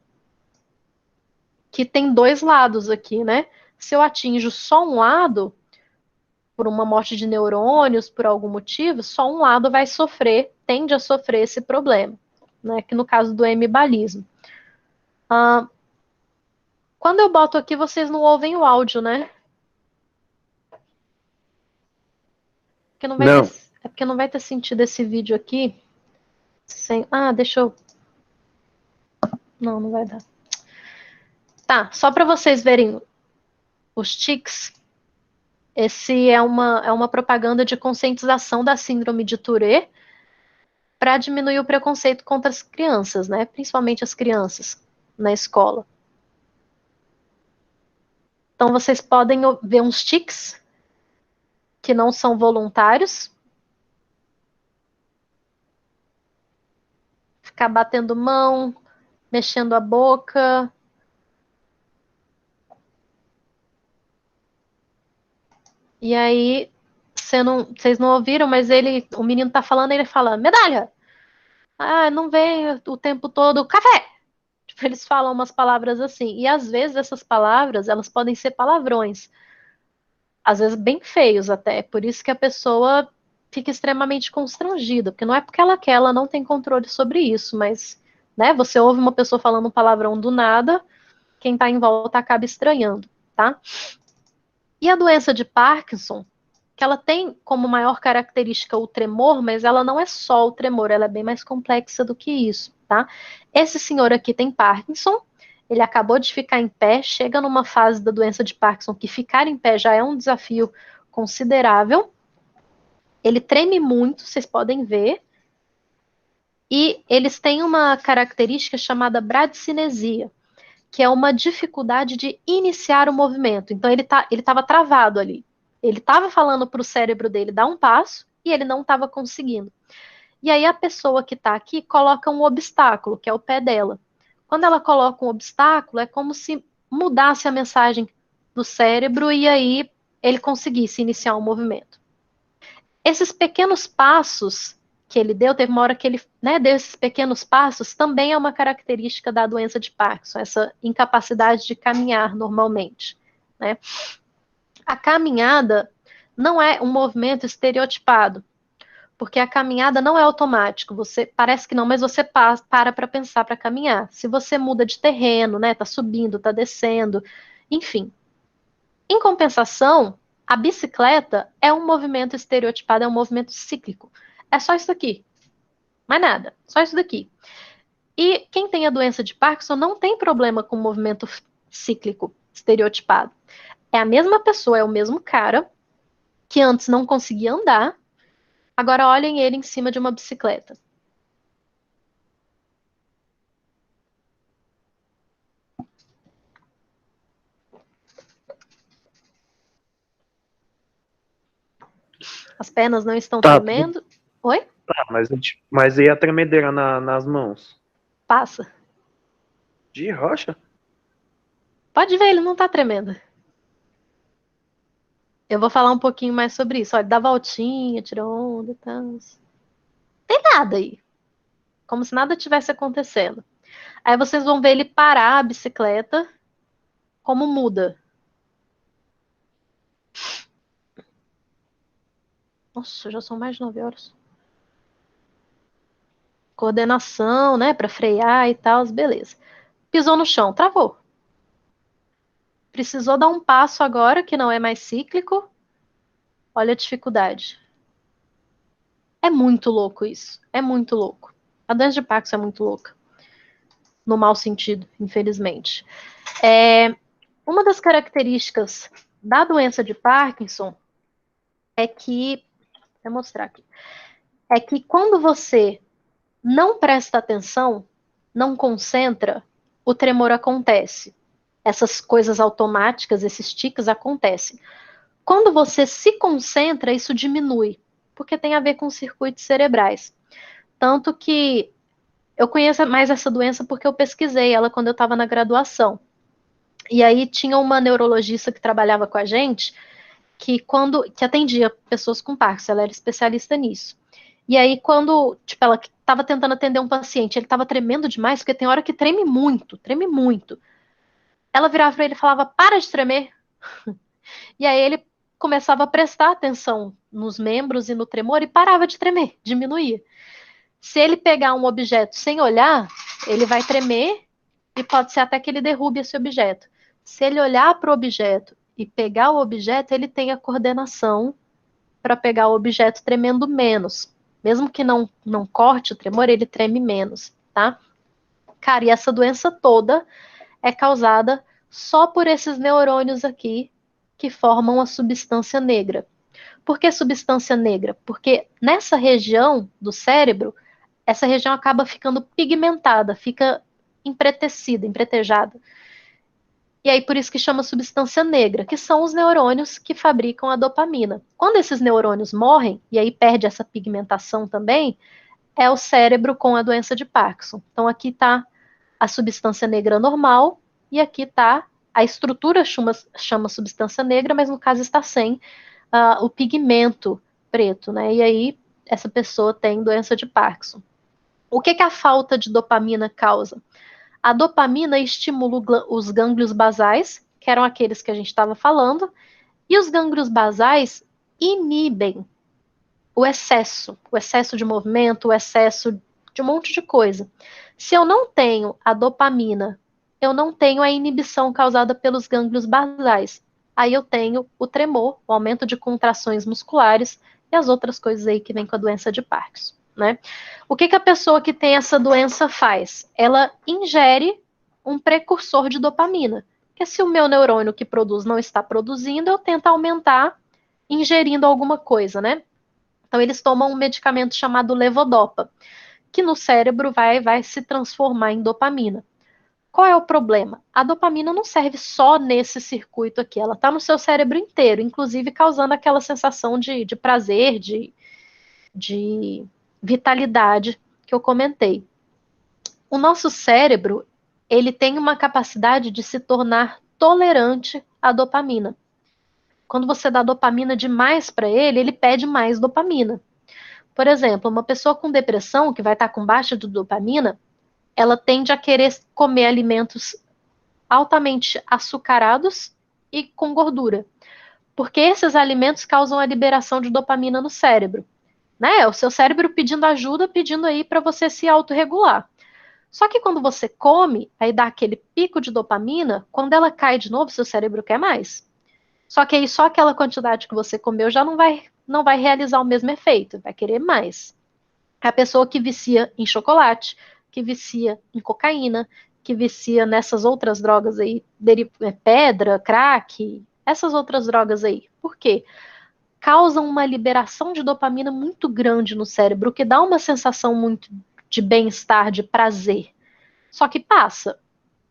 que tem dois lados aqui, né? Se eu atinjo só um lado, por uma morte de neurônios, por algum motivo, só um lado vai sofrer, tende a sofrer esse problema, né? Que no caso do hemibalismo. Quando eu boto aqui, vocês não ouvem o áudio, né? Porque não vai Não. é porque não vai ter sentido esse vídeo aqui sem. Deixa eu. Não vai dar. Tá, só para vocês verem os tics. Esse é uma propaganda de conscientização da síndrome de Tourette para diminuir o preconceito contra as crianças, né? Principalmente as crianças na escola. Então vocês podem ver uns tics que não são voluntários. Ficar batendo mão, mexendo a boca. E aí, vocês não ouviram, mas o menino tá falando, ele fala, medalha! Não vem o tempo todo, café! Tipo, eles falam umas palavras assim. E às vezes essas palavras, elas podem ser palavrões. Às vezes bem feios até. Por isso que a pessoa fica extremamente constrangida. Porque não é porque ela quer, ela não tem controle sobre isso. Mas, né, você ouve uma pessoa falando um palavrão do nada, quem tá em volta acaba estranhando, tá? E a doença de Parkinson, que ela tem como maior característica o tremor, mas ela não é só o tremor, ela é bem mais complexa do que isso, tá? Esse senhor aqui tem Parkinson, ele acabou de ficar em pé, chega numa fase da doença de Parkinson que ficar em pé já é um desafio considerável. Ele treme muito, vocês podem ver. E eles têm uma característica chamada bradicinesia, que é uma dificuldade de iniciar o movimento. Então ele estava travado ali. Ele estava falando para o cérebro dele dar um passo e ele não estava conseguindo. E aí a pessoa que está aqui coloca um obstáculo, que é o pé dela. Quando ela coloca um obstáculo, é como se mudasse a mensagem do cérebro e aí ele conseguisse iniciar um movimento. Esses pequenos passos que ele deu, teve uma hora que ele, né, deu esses pequenos passos, também é uma característica da doença de Parkinson, essa incapacidade de caminhar normalmente, né? A caminhada não é um movimento estereotipado, porque a caminhada não é automático, você parece que não, mas você para pensar para caminhar. Se você muda de terreno, né, tá subindo, tá descendo, enfim. Em compensação, a bicicleta é um movimento estereotipado, é um movimento cíclico. É só isso daqui. Mais nada. Só isso daqui. E quem tem a doença de Parkinson não tem problema com o movimento cíclico, estereotipado. É a mesma pessoa, é o mesmo cara que antes não conseguia andar. Agora olhem ele em cima de uma bicicleta. As pernas não estão tremendo. Oi? Tá, mas e a tremedeira nas mãos? Passa. De rocha? Pode ver, ele não tá tremendo. Eu vou falar um pouquinho mais sobre isso. Olha, dá voltinha, tira onda e tal. Tem nada aí. Como se nada tivesse acontecendo. Aí vocês vão ver ele parar a bicicleta, como muda. Nossa, já são mais de 9 horas. Coordenação, né, para frear e tal, beleza. Pisou no chão, travou. Precisou dar um passo agora, que não é mais cíclico. Olha a dificuldade. É muito louco isso. É muito louco. A doença de Parkinson é muito louca. No mau sentido, infelizmente. Uma das características da doença de Parkinson é que, vou mostrar aqui, é que quando você não presta atenção, não concentra, o tremor acontece. Essas coisas automáticas, esses tiques acontecem. Quando você se concentra, isso diminui, porque tem a ver com circuitos cerebrais. Tanto que eu conheço mais essa doença porque eu pesquisei ela quando eu estava na graduação. E aí tinha uma neurologista que trabalhava com a gente que atendia pessoas com Parkinson, ela era especialista nisso. E aí quando, tipo, ela estava tentando atender um paciente, ele estava tremendo demais, porque tem hora que treme muito, treme muito. Ela virava para ele e falava: "Para de tremer". E aí ele começava a prestar atenção nos membros e no tremor e parava de tremer, diminuía. Se ele pegar um objeto sem olhar, ele vai tremer e pode ser até que ele derrube esse objeto. Se ele olhar para o objeto e pegar o objeto, ele tem a coordenação para pegar o objeto tremendo menos. Mesmo que não corte o tremor, ele treme menos, tá? Cara, e essa doença toda é causada só por esses neurônios aqui que formam a substância negra. Por que substância negra? Porque nessa região do cérebro, essa região acaba ficando pigmentada, fica empretecida, empretejada. E aí por isso que chama substância negra, que são os neurônios que fabricam a dopamina. Quando esses neurônios morrem, e aí perde essa pigmentação também, é o cérebro com a doença de Parkinson. Então aqui está a substância negra normal, e aqui está a estrutura chama substância negra, mas no caso está sem o pigmento preto, né? E aí essa pessoa tem doença de Parkinson. O que a falta de dopamina causa? A dopamina estimula os gânglios basais, que eram aqueles que a gente estava falando, e os gânglios basais inibem o excesso de movimento, o excesso de um monte de coisa. Se eu não tenho a dopamina, eu não tenho a inibição causada pelos gânglios basais. Aí eu tenho o tremor, o aumento de contrações musculares e as outras coisas aí que vem com a doença de Parkinson, né? O que a pessoa que tem essa doença faz? Ela ingere um precursor de dopamina. Porque se o meu neurônio que produz não está produzindo, eu tento aumentar ingerindo alguma coisa, né? Então eles tomam um medicamento chamado levodopa, que no cérebro vai se transformar em dopamina. Qual é o problema? A dopamina não serve só nesse circuito aqui, ela está no seu cérebro inteiro, inclusive causando aquela sensação de prazer, de vitalidade que eu comentei. O nosso cérebro, ele tem uma capacidade de se tornar tolerante à dopamina. Quando você dá dopamina demais para ele, ele pede mais dopamina. Por exemplo, uma pessoa com depressão, que vai estar com baixa de dopamina, ela tende a querer comer alimentos altamente açucarados e com gordura, porque esses alimentos causam a liberação de dopamina no cérebro, né? O seu cérebro pedindo ajuda, pedindo aí para você se autorregular. Só que quando você come, aí dá aquele pico de dopamina, quando ela cai de novo, seu cérebro quer mais. Só que aí só aquela quantidade que você comeu já não vai realizar o mesmo efeito, vai querer mais. A pessoa que vicia em chocolate, que vicia em cocaína, que vicia nessas outras drogas aí, pedra, crack, essas outras drogas aí. Por quê? Causam uma liberação de dopamina muito grande no cérebro, que dá uma sensação muito de bem-estar, de prazer. Só que passa,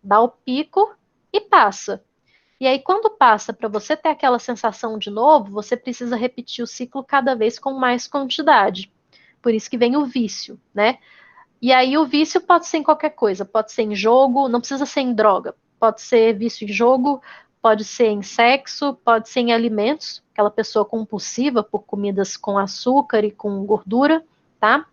dá o pico e passa. E aí, quando passa, para você ter aquela sensação de novo, você precisa repetir o ciclo cada vez com mais quantidade. Por isso que vem o vício, né? E aí o vício pode ser em qualquer coisa, pode ser em jogo, não precisa ser em droga, pode ser vício em jogo, pode ser em sexo, pode ser em alimentos, aquela pessoa compulsiva por comidas com açúcar e com gordura, tá?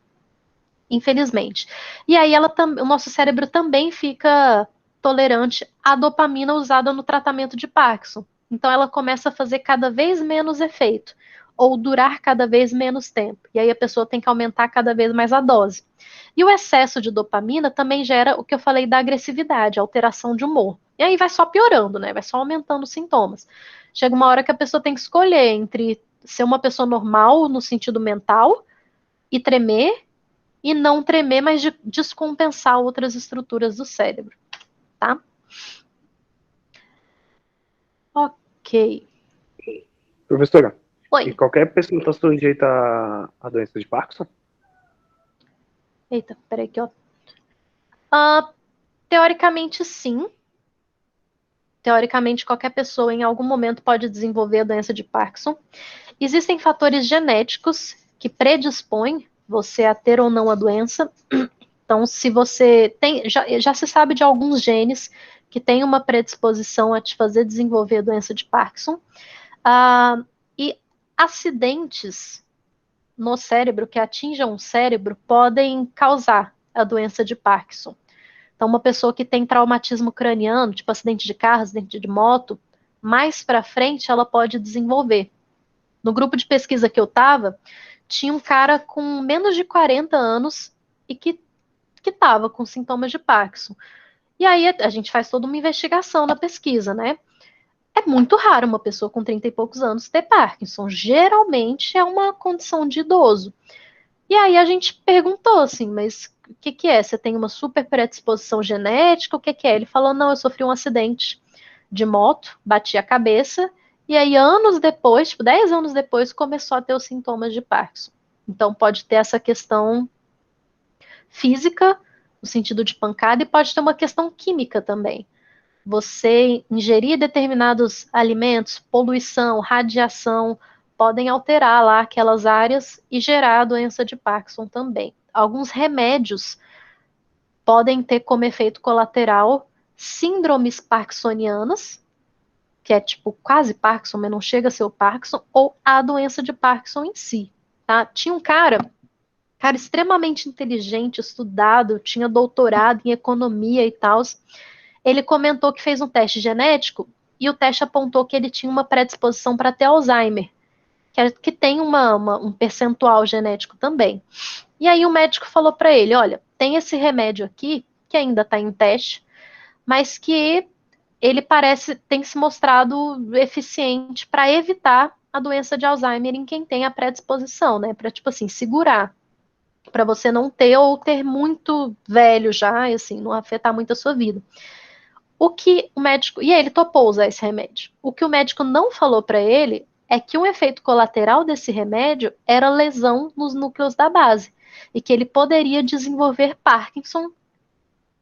infelizmente. E aí o nosso cérebro também fica tolerante à dopamina usada no tratamento de Parkinson. Então ela começa a fazer cada vez menos efeito, ou durar cada vez menos tempo. E aí a pessoa tem que aumentar cada vez mais a dose. E o excesso de dopamina também gera o que eu falei da agressividade, alteração de humor. E aí vai só piorando, né? Vai só aumentando os sintomas. Chega uma hora que a pessoa tem que escolher entre ser uma pessoa normal no sentido mental e tremer, e não tremer, mas descompensar outras estruturas do cérebro, tá? Ok. Professora, e Oi. qualquer pessoa está sujeita à doença de Parkinson? Eita, peraí que eu... teoricamente, sim. Teoricamente, qualquer pessoa em algum momento pode desenvolver a doença de Parkinson. Existem fatores genéticos que predispõem você a ter ou não a doença. Então, se você tem, já se sabe de alguns genes que têm uma predisposição a te fazer desenvolver a doença de Parkinson. E acidentes no cérebro que atinjam o cérebro podem causar a doença de Parkinson. Então, uma pessoa que tem traumatismo craniano, tipo acidente de carro, acidente de moto, mais para frente ela pode desenvolver. No grupo de pesquisa que eu estava, tinha um cara com menos de 40 anos e que estava com sintomas de Parkinson. E aí a gente faz toda uma investigação na pesquisa, né? É muito raro uma pessoa com 30 e poucos anos ter Parkinson. Geralmente é uma condição de idoso. E aí a gente perguntou assim, mas o que que é? Você tem uma super predisposição genética? O que que é? Ele falou, não, eu sofri um acidente de moto, bati a cabeça, e aí anos depois, tipo 10 anos depois, começou a ter os sintomas de Parkinson. Então pode ter essa questão física, no sentido de pancada, e pode ter uma questão química também. Você ingerir determinados alimentos, poluição, radiação, podem alterar lá aquelas áreas e gerar a doença de Parkinson também. Alguns remédios podem ter como efeito colateral síndromes parkinsonianas, que é tipo quase Parkinson, mas não chega a ser o Parkinson, ou a doença de Parkinson em si. Tá? Tinha um cara extremamente inteligente, estudado, tinha doutorado em economia e tal. Ele comentou que fez um teste genético e o teste apontou que ele tinha uma predisposição para ter Alzheimer, que tem um percentual genético também. E aí o médico falou para ele, olha, tem esse remédio aqui, que ainda está em teste, mas que ele tem se mostrado eficiente para evitar a doença de Alzheimer em quem tem a predisposição, né? Para, tipo assim, segurar, para você não ter ou ter muito velho já, e assim, não afetar muito a sua vida. O que o médico. E aí ele topou usar esse remédio. O que o médico não falou para ele é que um efeito colateral desse remédio era lesão nos núcleos da base. E que ele poderia desenvolver Parkinson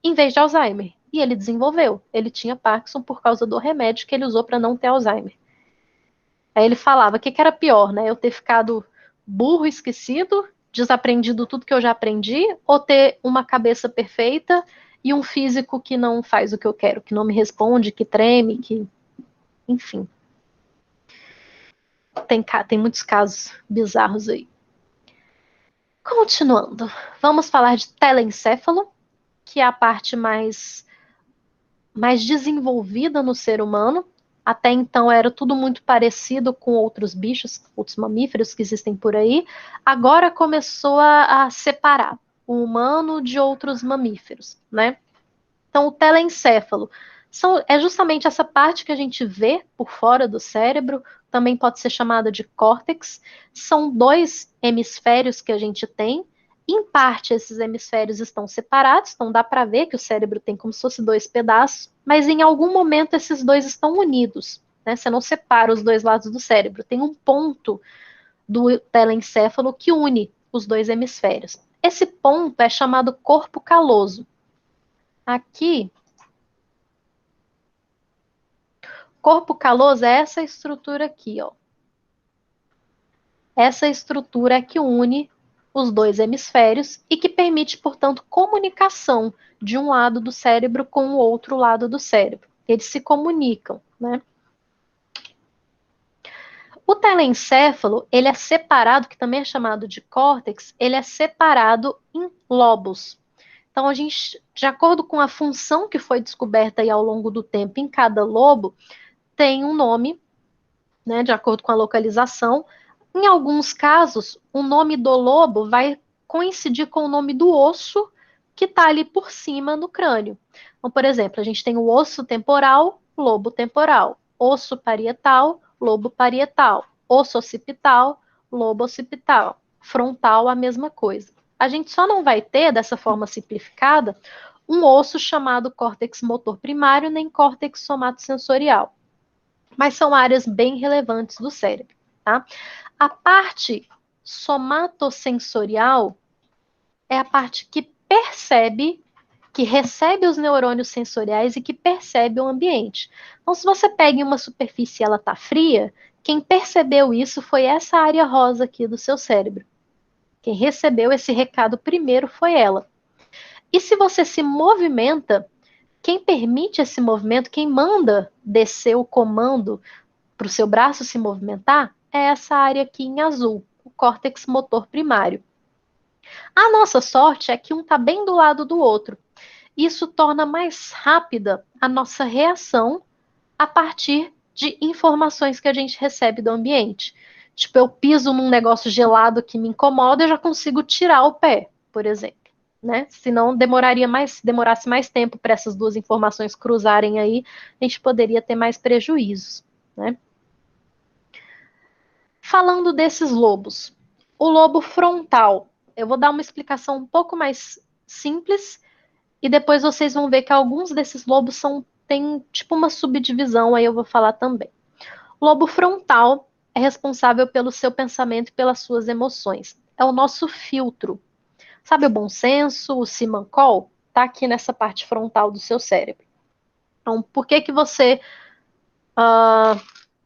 em vez de Alzheimer. E ele desenvolveu. Ele tinha Parkinson por causa do remédio que ele usou para não ter Alzheimer. Aí ele falava: o que era pior, né? Eu ter ficado burro, esquecido, desaprendido tudo que eu já aprendi, ou ter uma cabeça perfeita e um físico que não faz o que eu quero, que não me responde, que treme, que. Enfim. Tem muitos casos bizarros aí. Continuando, vamos falar de telencéfalo, que é a parte mais desenvolvida no ser humano. Até então era tudo muito parecido com outros bichos, outros mamíferos que existem por aí. Agora começou a separar o humano de outros mamíferos, né? Então, o telencéfalo é justamente essa parte que a gente vê por fora do cérebro, também pode ser chamada de córtex. São 2 hemisférios que a gente tem. Em parte, esses hemisférios estão separados, então dá para ver que o cérebro tem como se fosse 2 pedaços, mas em algum momento esses 2 estão unidos. Né? Você não separa os 2 lados do cérebro. Tem um ponto do telencéfalo que une os 2 hemisférios. Esse ponto é chamado corpo caloso. Aqui, corpo caloso é essa estrutura aqui, ó. Essa estrutura é que une os 2 hemisférios e que permite, portanto, comunicação de um lado do cérebro com o outro lado do cérebro. Eles se comunicam, né? O telencéfalo, ele é separado, que também é chamado de córtex, ele é separado em lobos. Então, a gente, de acordo com a função que foi descoberta aí ao longo do tempo em cada lobo, tem um nome, né, de acordo com a localização. Em alguns casos, o nome do lobo vai coincidir com o nome do osso que está ali por cima no crânio. Então, por exemplo, a gente tem o osso temporal, lobo temporal, osso parietal, lobo parietal, osso occipital, lobo occipital, frontal, a mesma coisa. A gente só não vai ter, dessa forma simplificada, um osso chamado córtex motor primário, nem córtex somatosensorial. Mas são áreas bem relevantes do cérebro, tá? A parte somatosensorial é a parte que percebe, que recebe os neurônios sensoriais e que percebe o ambiente. Então, se você pega em uma superfície e ela está fria, quem percebeu isso foi essa área rosa aqui do seu cérebro. Quem recebeu esse recado primeiro foi ela. E se você se movimenta, quem permite esse movimento, quem manda descer o comando para o seu braço se movimentar, é essa área aqui em azul, o córtex motor primário. A nossa sorte é que um está bem do lado do outro. Isso torna mais rápida a nossa reação a partir de informações que a gente recebe do ambiente. Tipo, eu piso num negócio gelado que me incomoda, eu já consigo tirar o pé, por exemplo. Né? Senão demorasse mais tempo para essas duas informações cruzarem aí, a gente poderia ter mais prejuízos. Né? Falando desses lobos, o lobo frontal, eu vou dar uma explicação um pouco mais simples e depois vocês vão ver que alguns desses lobos têm tipo uma subdivisão, aí eu vou falar também. O lobo frontal é responsável pelo seu pensamento e pelas suas emoções. É o nosso filtro. Sabe o bom senso, o simancol? Está aqui nessa parte frontal do seu cérebro. Então, por que você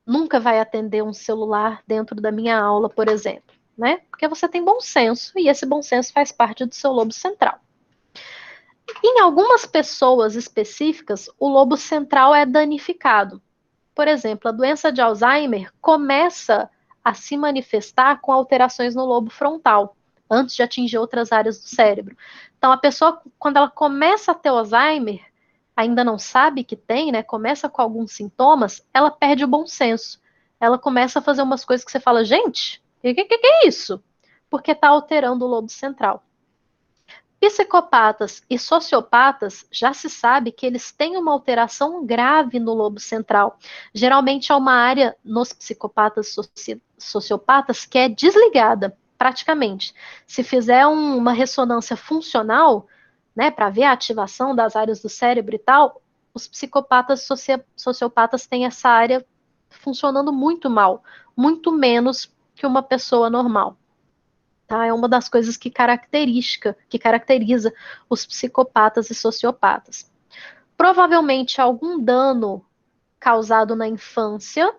nunca vai atender um celular dentro da minha aula, por exemplo? Né? Porque você tem bom senso e esse bom senso faz parte do seu lobo central. Em algumas pessoas específicas, o lobo central é danificado. Por exemplo, a doença de Alzheimer começa a se manifestar com alterações no lobo frontal, antes de atingir outras áreas do cérebro. Então, a pessoa, quando ela começa a ter Alzheimer, ainda não sabe que tem, né? Começa com alguns sintomas, ela perde o bom senso. Ela começa a fazer umas coisas que você fala, gente, o que é isso? Porque está alterando o lobo central. Psicopatas e sociopatas, já se sabe que eles têm uma alteração grave no lobo central. Geralmente é uma área nos psicopatas sociopatas que é desligada, praticamente. Se fizer uma ressonância funcional, né, para ver a ativação das áreas do cérebro e tal, os psicopatas sociopatas têm essa área funcionando muito mal, muito menos que uma pessoa normal. Tá? É uma das coisas que caracteriza os psicopatas e sociopatas. Provavelmente algum dano causado na infância,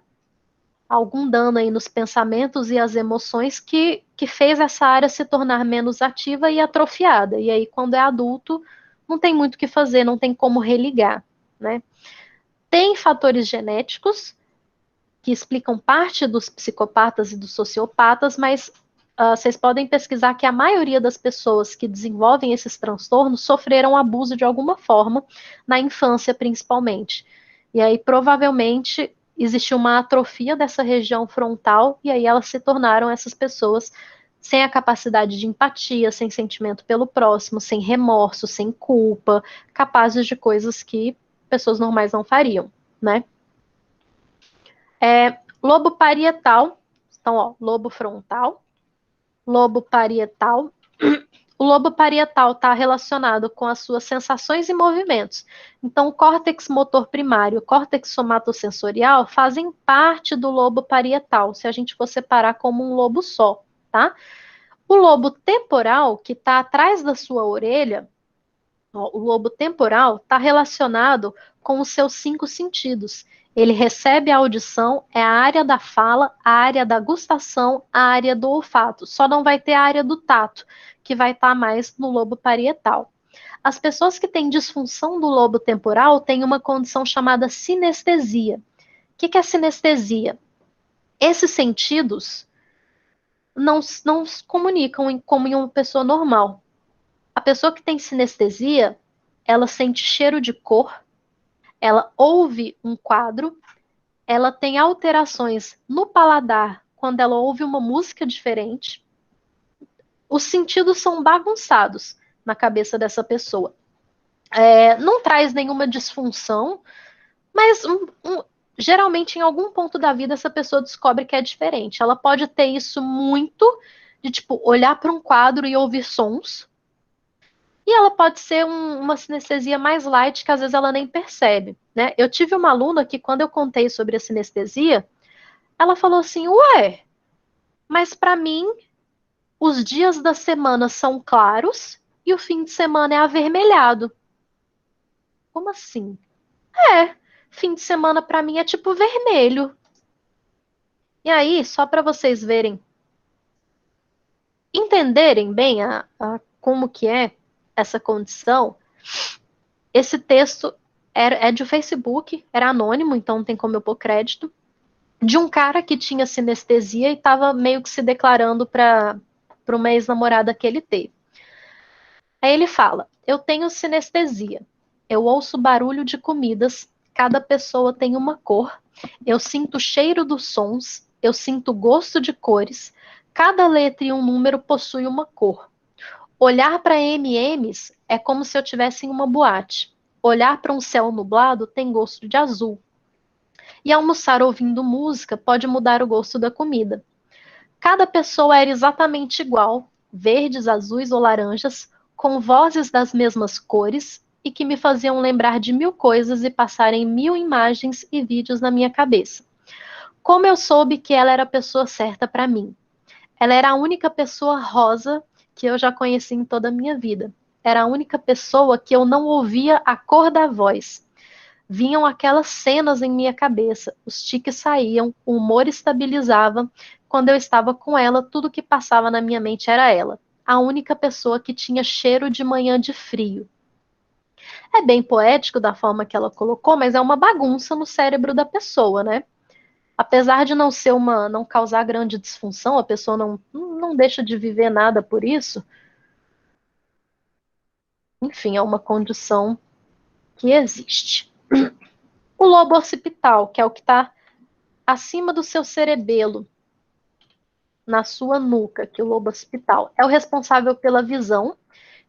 algum dano aí nos pensamentos e as emoções que fez essa área se tornar menos ativa e atrofiada. E aí, quando é adulto, não tem muito o que fazer, não tem como religar. Né? Tem fatores genéticos que explicam parte dos psicopatas e dos sociopatas, mas vocês podem pesquisar que a maioria das pessoas que desenvolvem esses transtornos sofreram abuso de alguma forma, na infância principalmente. E aí, provavelmente, existiu uma atrofia dessa região frontal, e aí elas se tornaram essas pessoas sem a capacidade de empatia, sem sentimento pelo próximo, sem remorso, sem culpa, capazes de coisas que pessoas normais não fariam, né? Lobo parietal, então, ó, lobo frontal, lobo parietal. O lobo parietal está relacionado com as suas sensações e movimentos. Então, o córtex motor primário e o córtex somatosensorial fazem parte do lobo parietal, se a gente for separar como um lobo só, tá? O lobo temporal, que está atrás da sua orelha, ó, o lobo temporal está relacionado com os seus 5 sentidos. Ele recebe a audição, é a área da fala, a área da gustação, a área do olfato. Só não vai ter a área do tato, que vai estar mais no lobo parietal. As pessoas que têm disfunção do lobo temporal têm uma condição chamada sinestesia. O que é sinestesia? Esses sentidos não se comunicam como em uma pessoa normal. A pessoa que tem sinestesia, ela sente cheiro de cor, ela ouve um quadro, ela tem alterações no paladar quando ela ouve uma música diferente. Os sentidos são bagunçados na cabeça dessa pessoa. Não traz nenhuma disfunção, mas geralmente em algum ponto da vida essa pessoa descobre que é diferente. Ela pode ter isso muito, de tipo, olhar para um quadro e ouvir sons, e ela pode ser uma sinestesia mais light, que às vezes ela nem percebe, né? Eu tive uma aluna que, quando eu contei sobre a sinestesia, ela falou assim, ué, mas para mim, os dias da semana são claros e o fim de semana é avermelhado. Como assim? Fim de semana para mim é tipo vermelho. E aí, só para vocês verem, entenderem bem como que é essa condição, esse texto é de Facebook, era anônimo, então não tem como eu pôr crédito, de um cara que tinha sinestesia e estava meio que se declarando para uma ex-namorada que ele teve. Aí ele fala, eu tenho sinestesia, eu ouço barulho de comidas, cada pessoa tem uma cor, eu sinto o cheiro dos sons, eu sinto o gosto de cores, cada letra e um número possui uma cor. Olhar para M&Ms é como se eu estivesse em uma boate. Olhar para um céu nublado tem gosto de azul. E almoçar ouvindo música pode mudar o gosto da comida. Cada pessoa era exatamente igual, verdes, azuis ou laranjas, com vozes das mesmas cores e que me faziam lembrar de 1000 coisas e passarem 1000 imagens e vídeos na minha cabeça. Como eu soube que ela era a pessoa certa para mim? Ela era a única pessoa rosa que eu já conheci em toda a minha vida. Era a única pessoa que eu não ouvia a cor da voz. Vinham aquelas cenas em minha cabeça, os tiques saíam, o humor estabilizava. Quando eu estava com ela, tudo que passava na minha mente era ela. A única pessoa que tinha cheiro de manhã de frio. É bem poético da forma que ela colocou, mas é uma bagunça no cérebro da pessoa, né? Apesar de não causar grande disfunção, a pessoa não deixa de viver nada por isso. Enfim, é uma condição que existe. O lobo occipital, que é o que está acima do seu cerebelo, na sua nuca, que é o lobo occipital, é o responsável pela visão.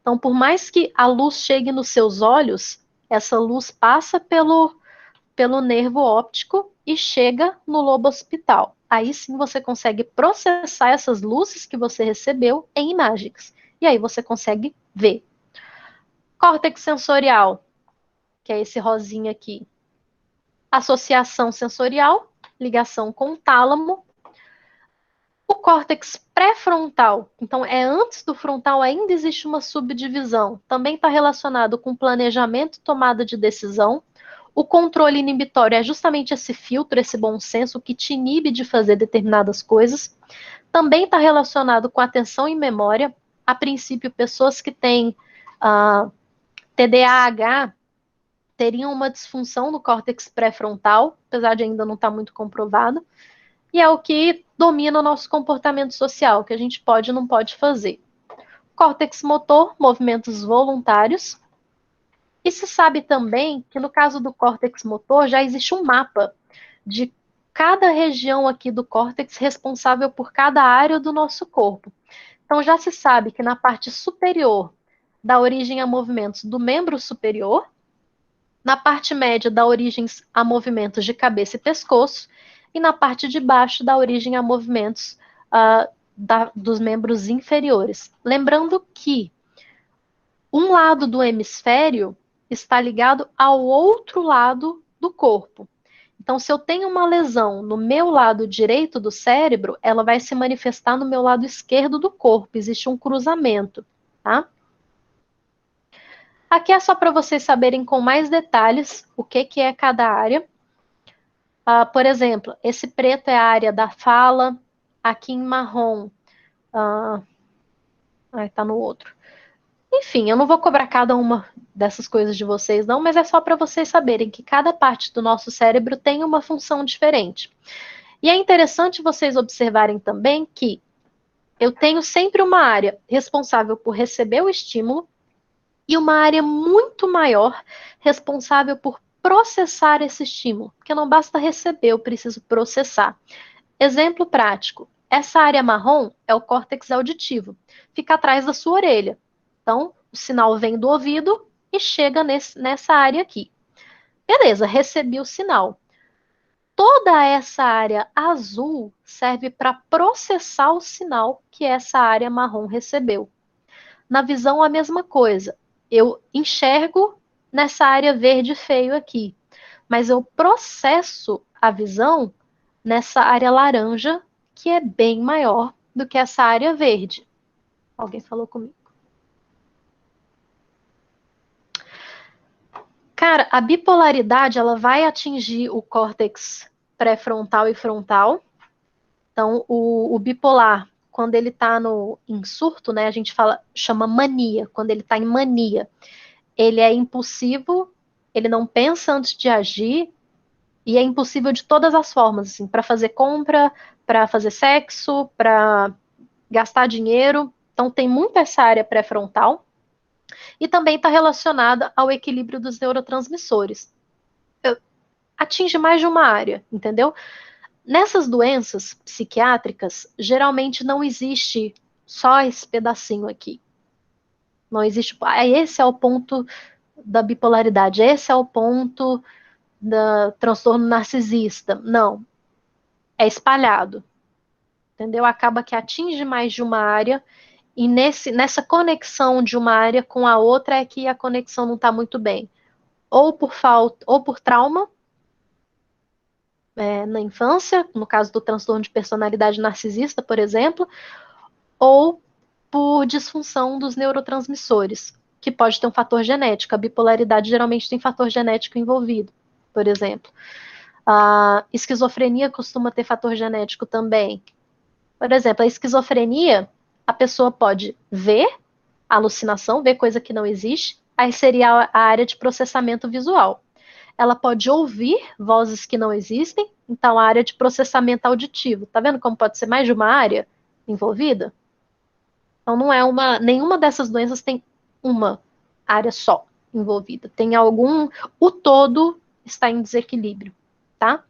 Então, por mais que a luz chegue nos seus olhos, essa luz passa pelo nervo óptico e chega no lobo occipital. Aí sim você consegue processar essas luzes que você recebeu em imagens. E aí você consegue ver. Córtex sensorial, que é esse rosinha aqui. Associação sensorial, ligação com o tálamo. O córtex pré-frontal, então é antes do frontal, ainda existe uma subdivisão. Também está relacionado com planejamento e tomada de decisão. O controle inibitório é justamente esse filtro, esse bom senso que te inibe de fazer determinadas coisas. Também está relacionado com atenção e memória. A princípio, pessoas que têm TDAH teriam uma disfunção no córtex pré-frontal, apesar de ainda não estar muito comprovado. E é o que domina o nosso comportamento social, que a gente pode e não pode fazer. Córtex motor, movimentos voluntários. E se sabe também que no caso do córtex motor já existe um mapa de cada região aqui do córtex responsável por cada área do nosso corpo. Então já se sabe que na parte superior dá origem a movimentos do membro superior, na parte média dá origem a movimentos de cabeça e pescoço, e na parte de baixo dá origem a movimentos dos membros inferiores. Lembrando que um lado do hemisfério está ligado ao outro lado do corpo. Então, se eu tenho uma lesão no meu lado direito do cérebro, ela vai se manifestar no meu lado esquerdo do corpo. Existe um cruzamento, tá? Aqui é só para vocês saberem com mais detalhes o que é cada área. Por exemplo, esse preto é a área da fala, aqui em marrom, tá no outro. Enfim, eu não vou cobrar cada uma dessas coisas de vocês, não, mas é só para vocês saberem que cada parte do nosso cérebro tem uma função diferente. E é interessante vocês observarem também que eu tenho sempre uma área responsável por receber o estímulo e uma área muito maior responsável por processar esse estímulo, porque não basta receber, eu preciso processar. Exemplo prático, essa área marrom é o córtex auditivo, fica atrás da sua orelha. Então, o sinal vem do ouvido e chega nessa área aqui. Beleza, recebi o sinal. Toda essa área azul serve para processar o sinal que essa área marrom recebeu. Na visão, a mesma coisa. Eu enxergo nessa área verde feio aqui, mas eu processo a visão nessa área laranja, que é bem maior do que essa área verde. Alguém falou comigo? Cara, a bipolaridade, ela vai atingir o córtex pré-frontal e frontal. Então, o bipolar, quando ele está em surto, né, a gente chama mania, quando ele está em mania. Ele é impulsivo, ele não pensa antes de agir, e é impossível de todas as formas, assim, para fazer compra, para fazer sexo, para gastar dinheiro. Então, tem muito essa área pré-frontal. E também está relacionada ao equilíbrio dos neurotransmissores. Atinge mais de uma área, entendeu? Nessas doenças psiquiátricas, geralmente não existe só esse pedacinho aqui. Não existe, esse é o ponto da bipolaridade, esse é o ponto do transtorno narcisista. Não, é espalhado, entendeu? Acaba que atinge mais de uma área e nessa conexão de uma área com a outra é que a conexão não está muito bem. Ou por falta, ou por trauma, na infância, no caso do transtorno de personalidade narcisista, por exemplo, ou por disfunção dos neurotransmissores, que pode ter um fator genético. A bipolaridade geralmente tem fator genético envolvido, por exemplo. A esquizofrenia costuma ter fator genético também. Por exemplo, a esquizofrenia, a pessoa pode ver alucinação, ver coisa que não existe, aí seria a área de processamento visual. Ela pode ouvir vozes que não existem, então a área de processamento auditivo. Tá vendo como pode ser mais de uma área envolvida? Então não é nenhuma dessas doenças tem uma área só envolvida. Tem algum, o todo está em desequilíbrio, tá?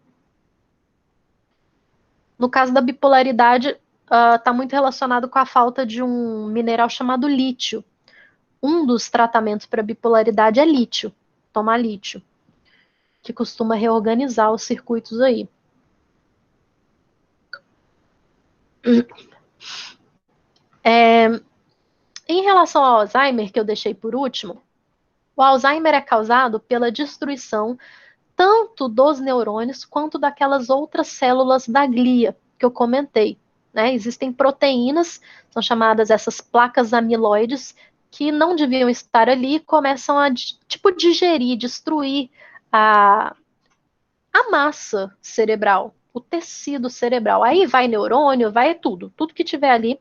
No caso da bipolaridade, está muito relacionado com a falta de um mineral chamado lítio. Um dos tratamentos para bipolaridade é lítio, tomar lítio, que costuma reorganizar os circuitos aí. Em relação ao Alzheimer, que eu deixei por último, o Alzheimer é causado pela destruição tanto dos neurônios quanto daquelas outras células da glia que eu comentei. Né? Existem proteínas, são chamadas essas placas amiloides, que não deviam estar ali e começam a digerir, destruir a massa cerebral, o tecido cerebral. Aí vai neurônio, vai tudo que tiver ali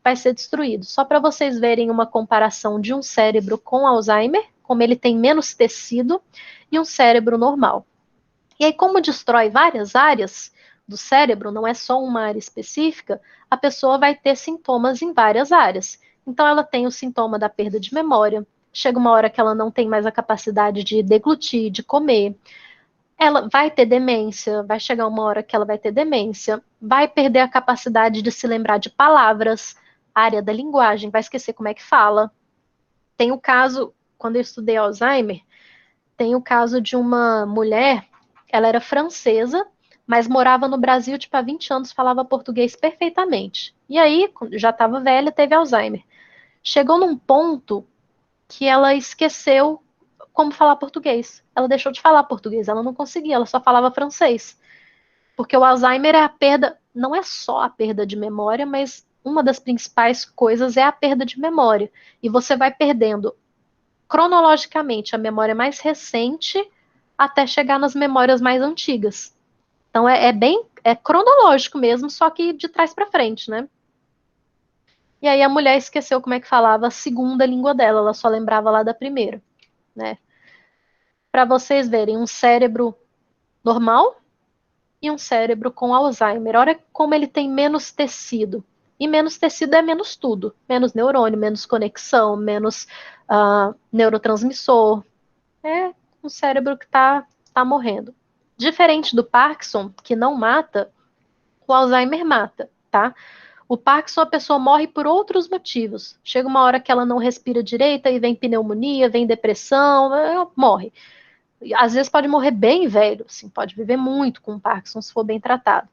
vai ser destruído. Só para vocês verem uma comparação de um cérebro com Alzheimer, como ele tem menos tecido, e um cérebro normal. E aí, como destrói várias áreas do cérebro, não é só uma área específica, a pessoa vai ter sintomas em várias áreas. Então, ela tem o sintoma da perda de memória, chega uma hora que ela não tem mais a capacidade de deglutir, de comer, ela vai ter demência, vai chegar uma hora que ela vai ter demência, vai perder a capacidade de se lembrar de palavras, área da linguagem, vai esquecer como é que fala. Tem o caso, quando eu estudei Alzheimer, tem o caso de uma mulher, ela era francesa, mas morava no Brasil, tipo, há 20 anos, falava português perfeitamente. E aí, já estava velha, teve Alzheimer. Chegou num ponto que ela esqueceu como falar português. Ela deixou de falar português, ela não conseguia, ela só falava francês. Porque o Alzheimer é a perda, não é só a perda de memória, mas uma das principais coisas é a perda de memória. E você vai perdendo cronologicamente a memória mais recente até chegar nas memórias mais antigas. Então é cronológico mesmo, só que de trás para frente, né? E aí a mulher esqueceu como é que falava a segunda língua dela, ela só lembrava lá da primeira, né? Para vocês verem um cérebro normal e um cérebro com Alzheimer. Olha como ele tem menos tecido. E menos tecido é menos tudo. Menos neurônio, menos conexão, menos neurotransmissor. É um cérebro que tá morrendo. Diferente do Parkinson, que não mata, o Alzheimer mata, tá? O Parkinson, a pessoa morre por outros motivos. Chega uma hora que ela não respira direito, aí vem pneumonia, vem depressão, morre. Às vezes pode morrer bem velho, assim, pode viver muito com o Parkinson se for bem tratado.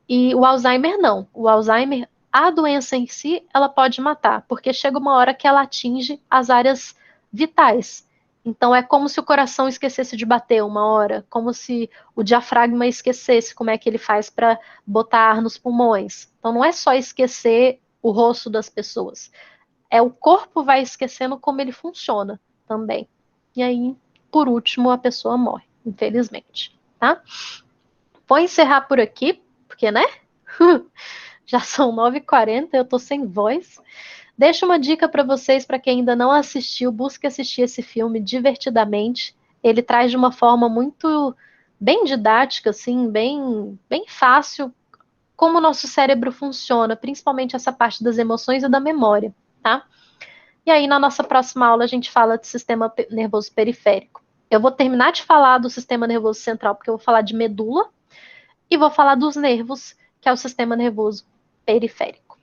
E o Alzheimer não. O Alzheimer, a doença em si, ela pode matar, porque chega uma hora que ela atinge as áreas vitais. Então é como se o coração esquecesse de bater uma hora, como se o diafragma esquecesse como é que ele faz para botar ar nos pulmões. Então não é só esquecer o rosto das pessoas, é o corpo vai esquecendo como ele funciona também. E aí, por último, a pessoa morre, infelizmente, tá? Vou encerrar por aqui, porque, né? Já são 9h40, eu tô sem voz. Deixo uma dica para vocês, para quem ainda não assistiu, busque assistir esse filme divertidamente. Ele traz de uma forma muito bem didática, assim, bem fácil, como o nosso cérebro funciona, principalmente essa parte das emoções e da memória, tá? E aí, na nossa próxima aula, a gente fala de sistema nervoso periférico. Eu vou terminar de falar do sistema nervoso central, porque eu vou falar de medula, e vou falar dos nervos, que é o sistema nervoso periférico.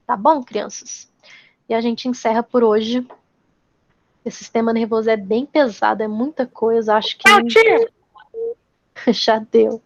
Tá bom, crianças? E a gente encerra por hoje. Esse sistema nervoso é bem pesado, é muita coisa, acho que Tchau, tia! já deu.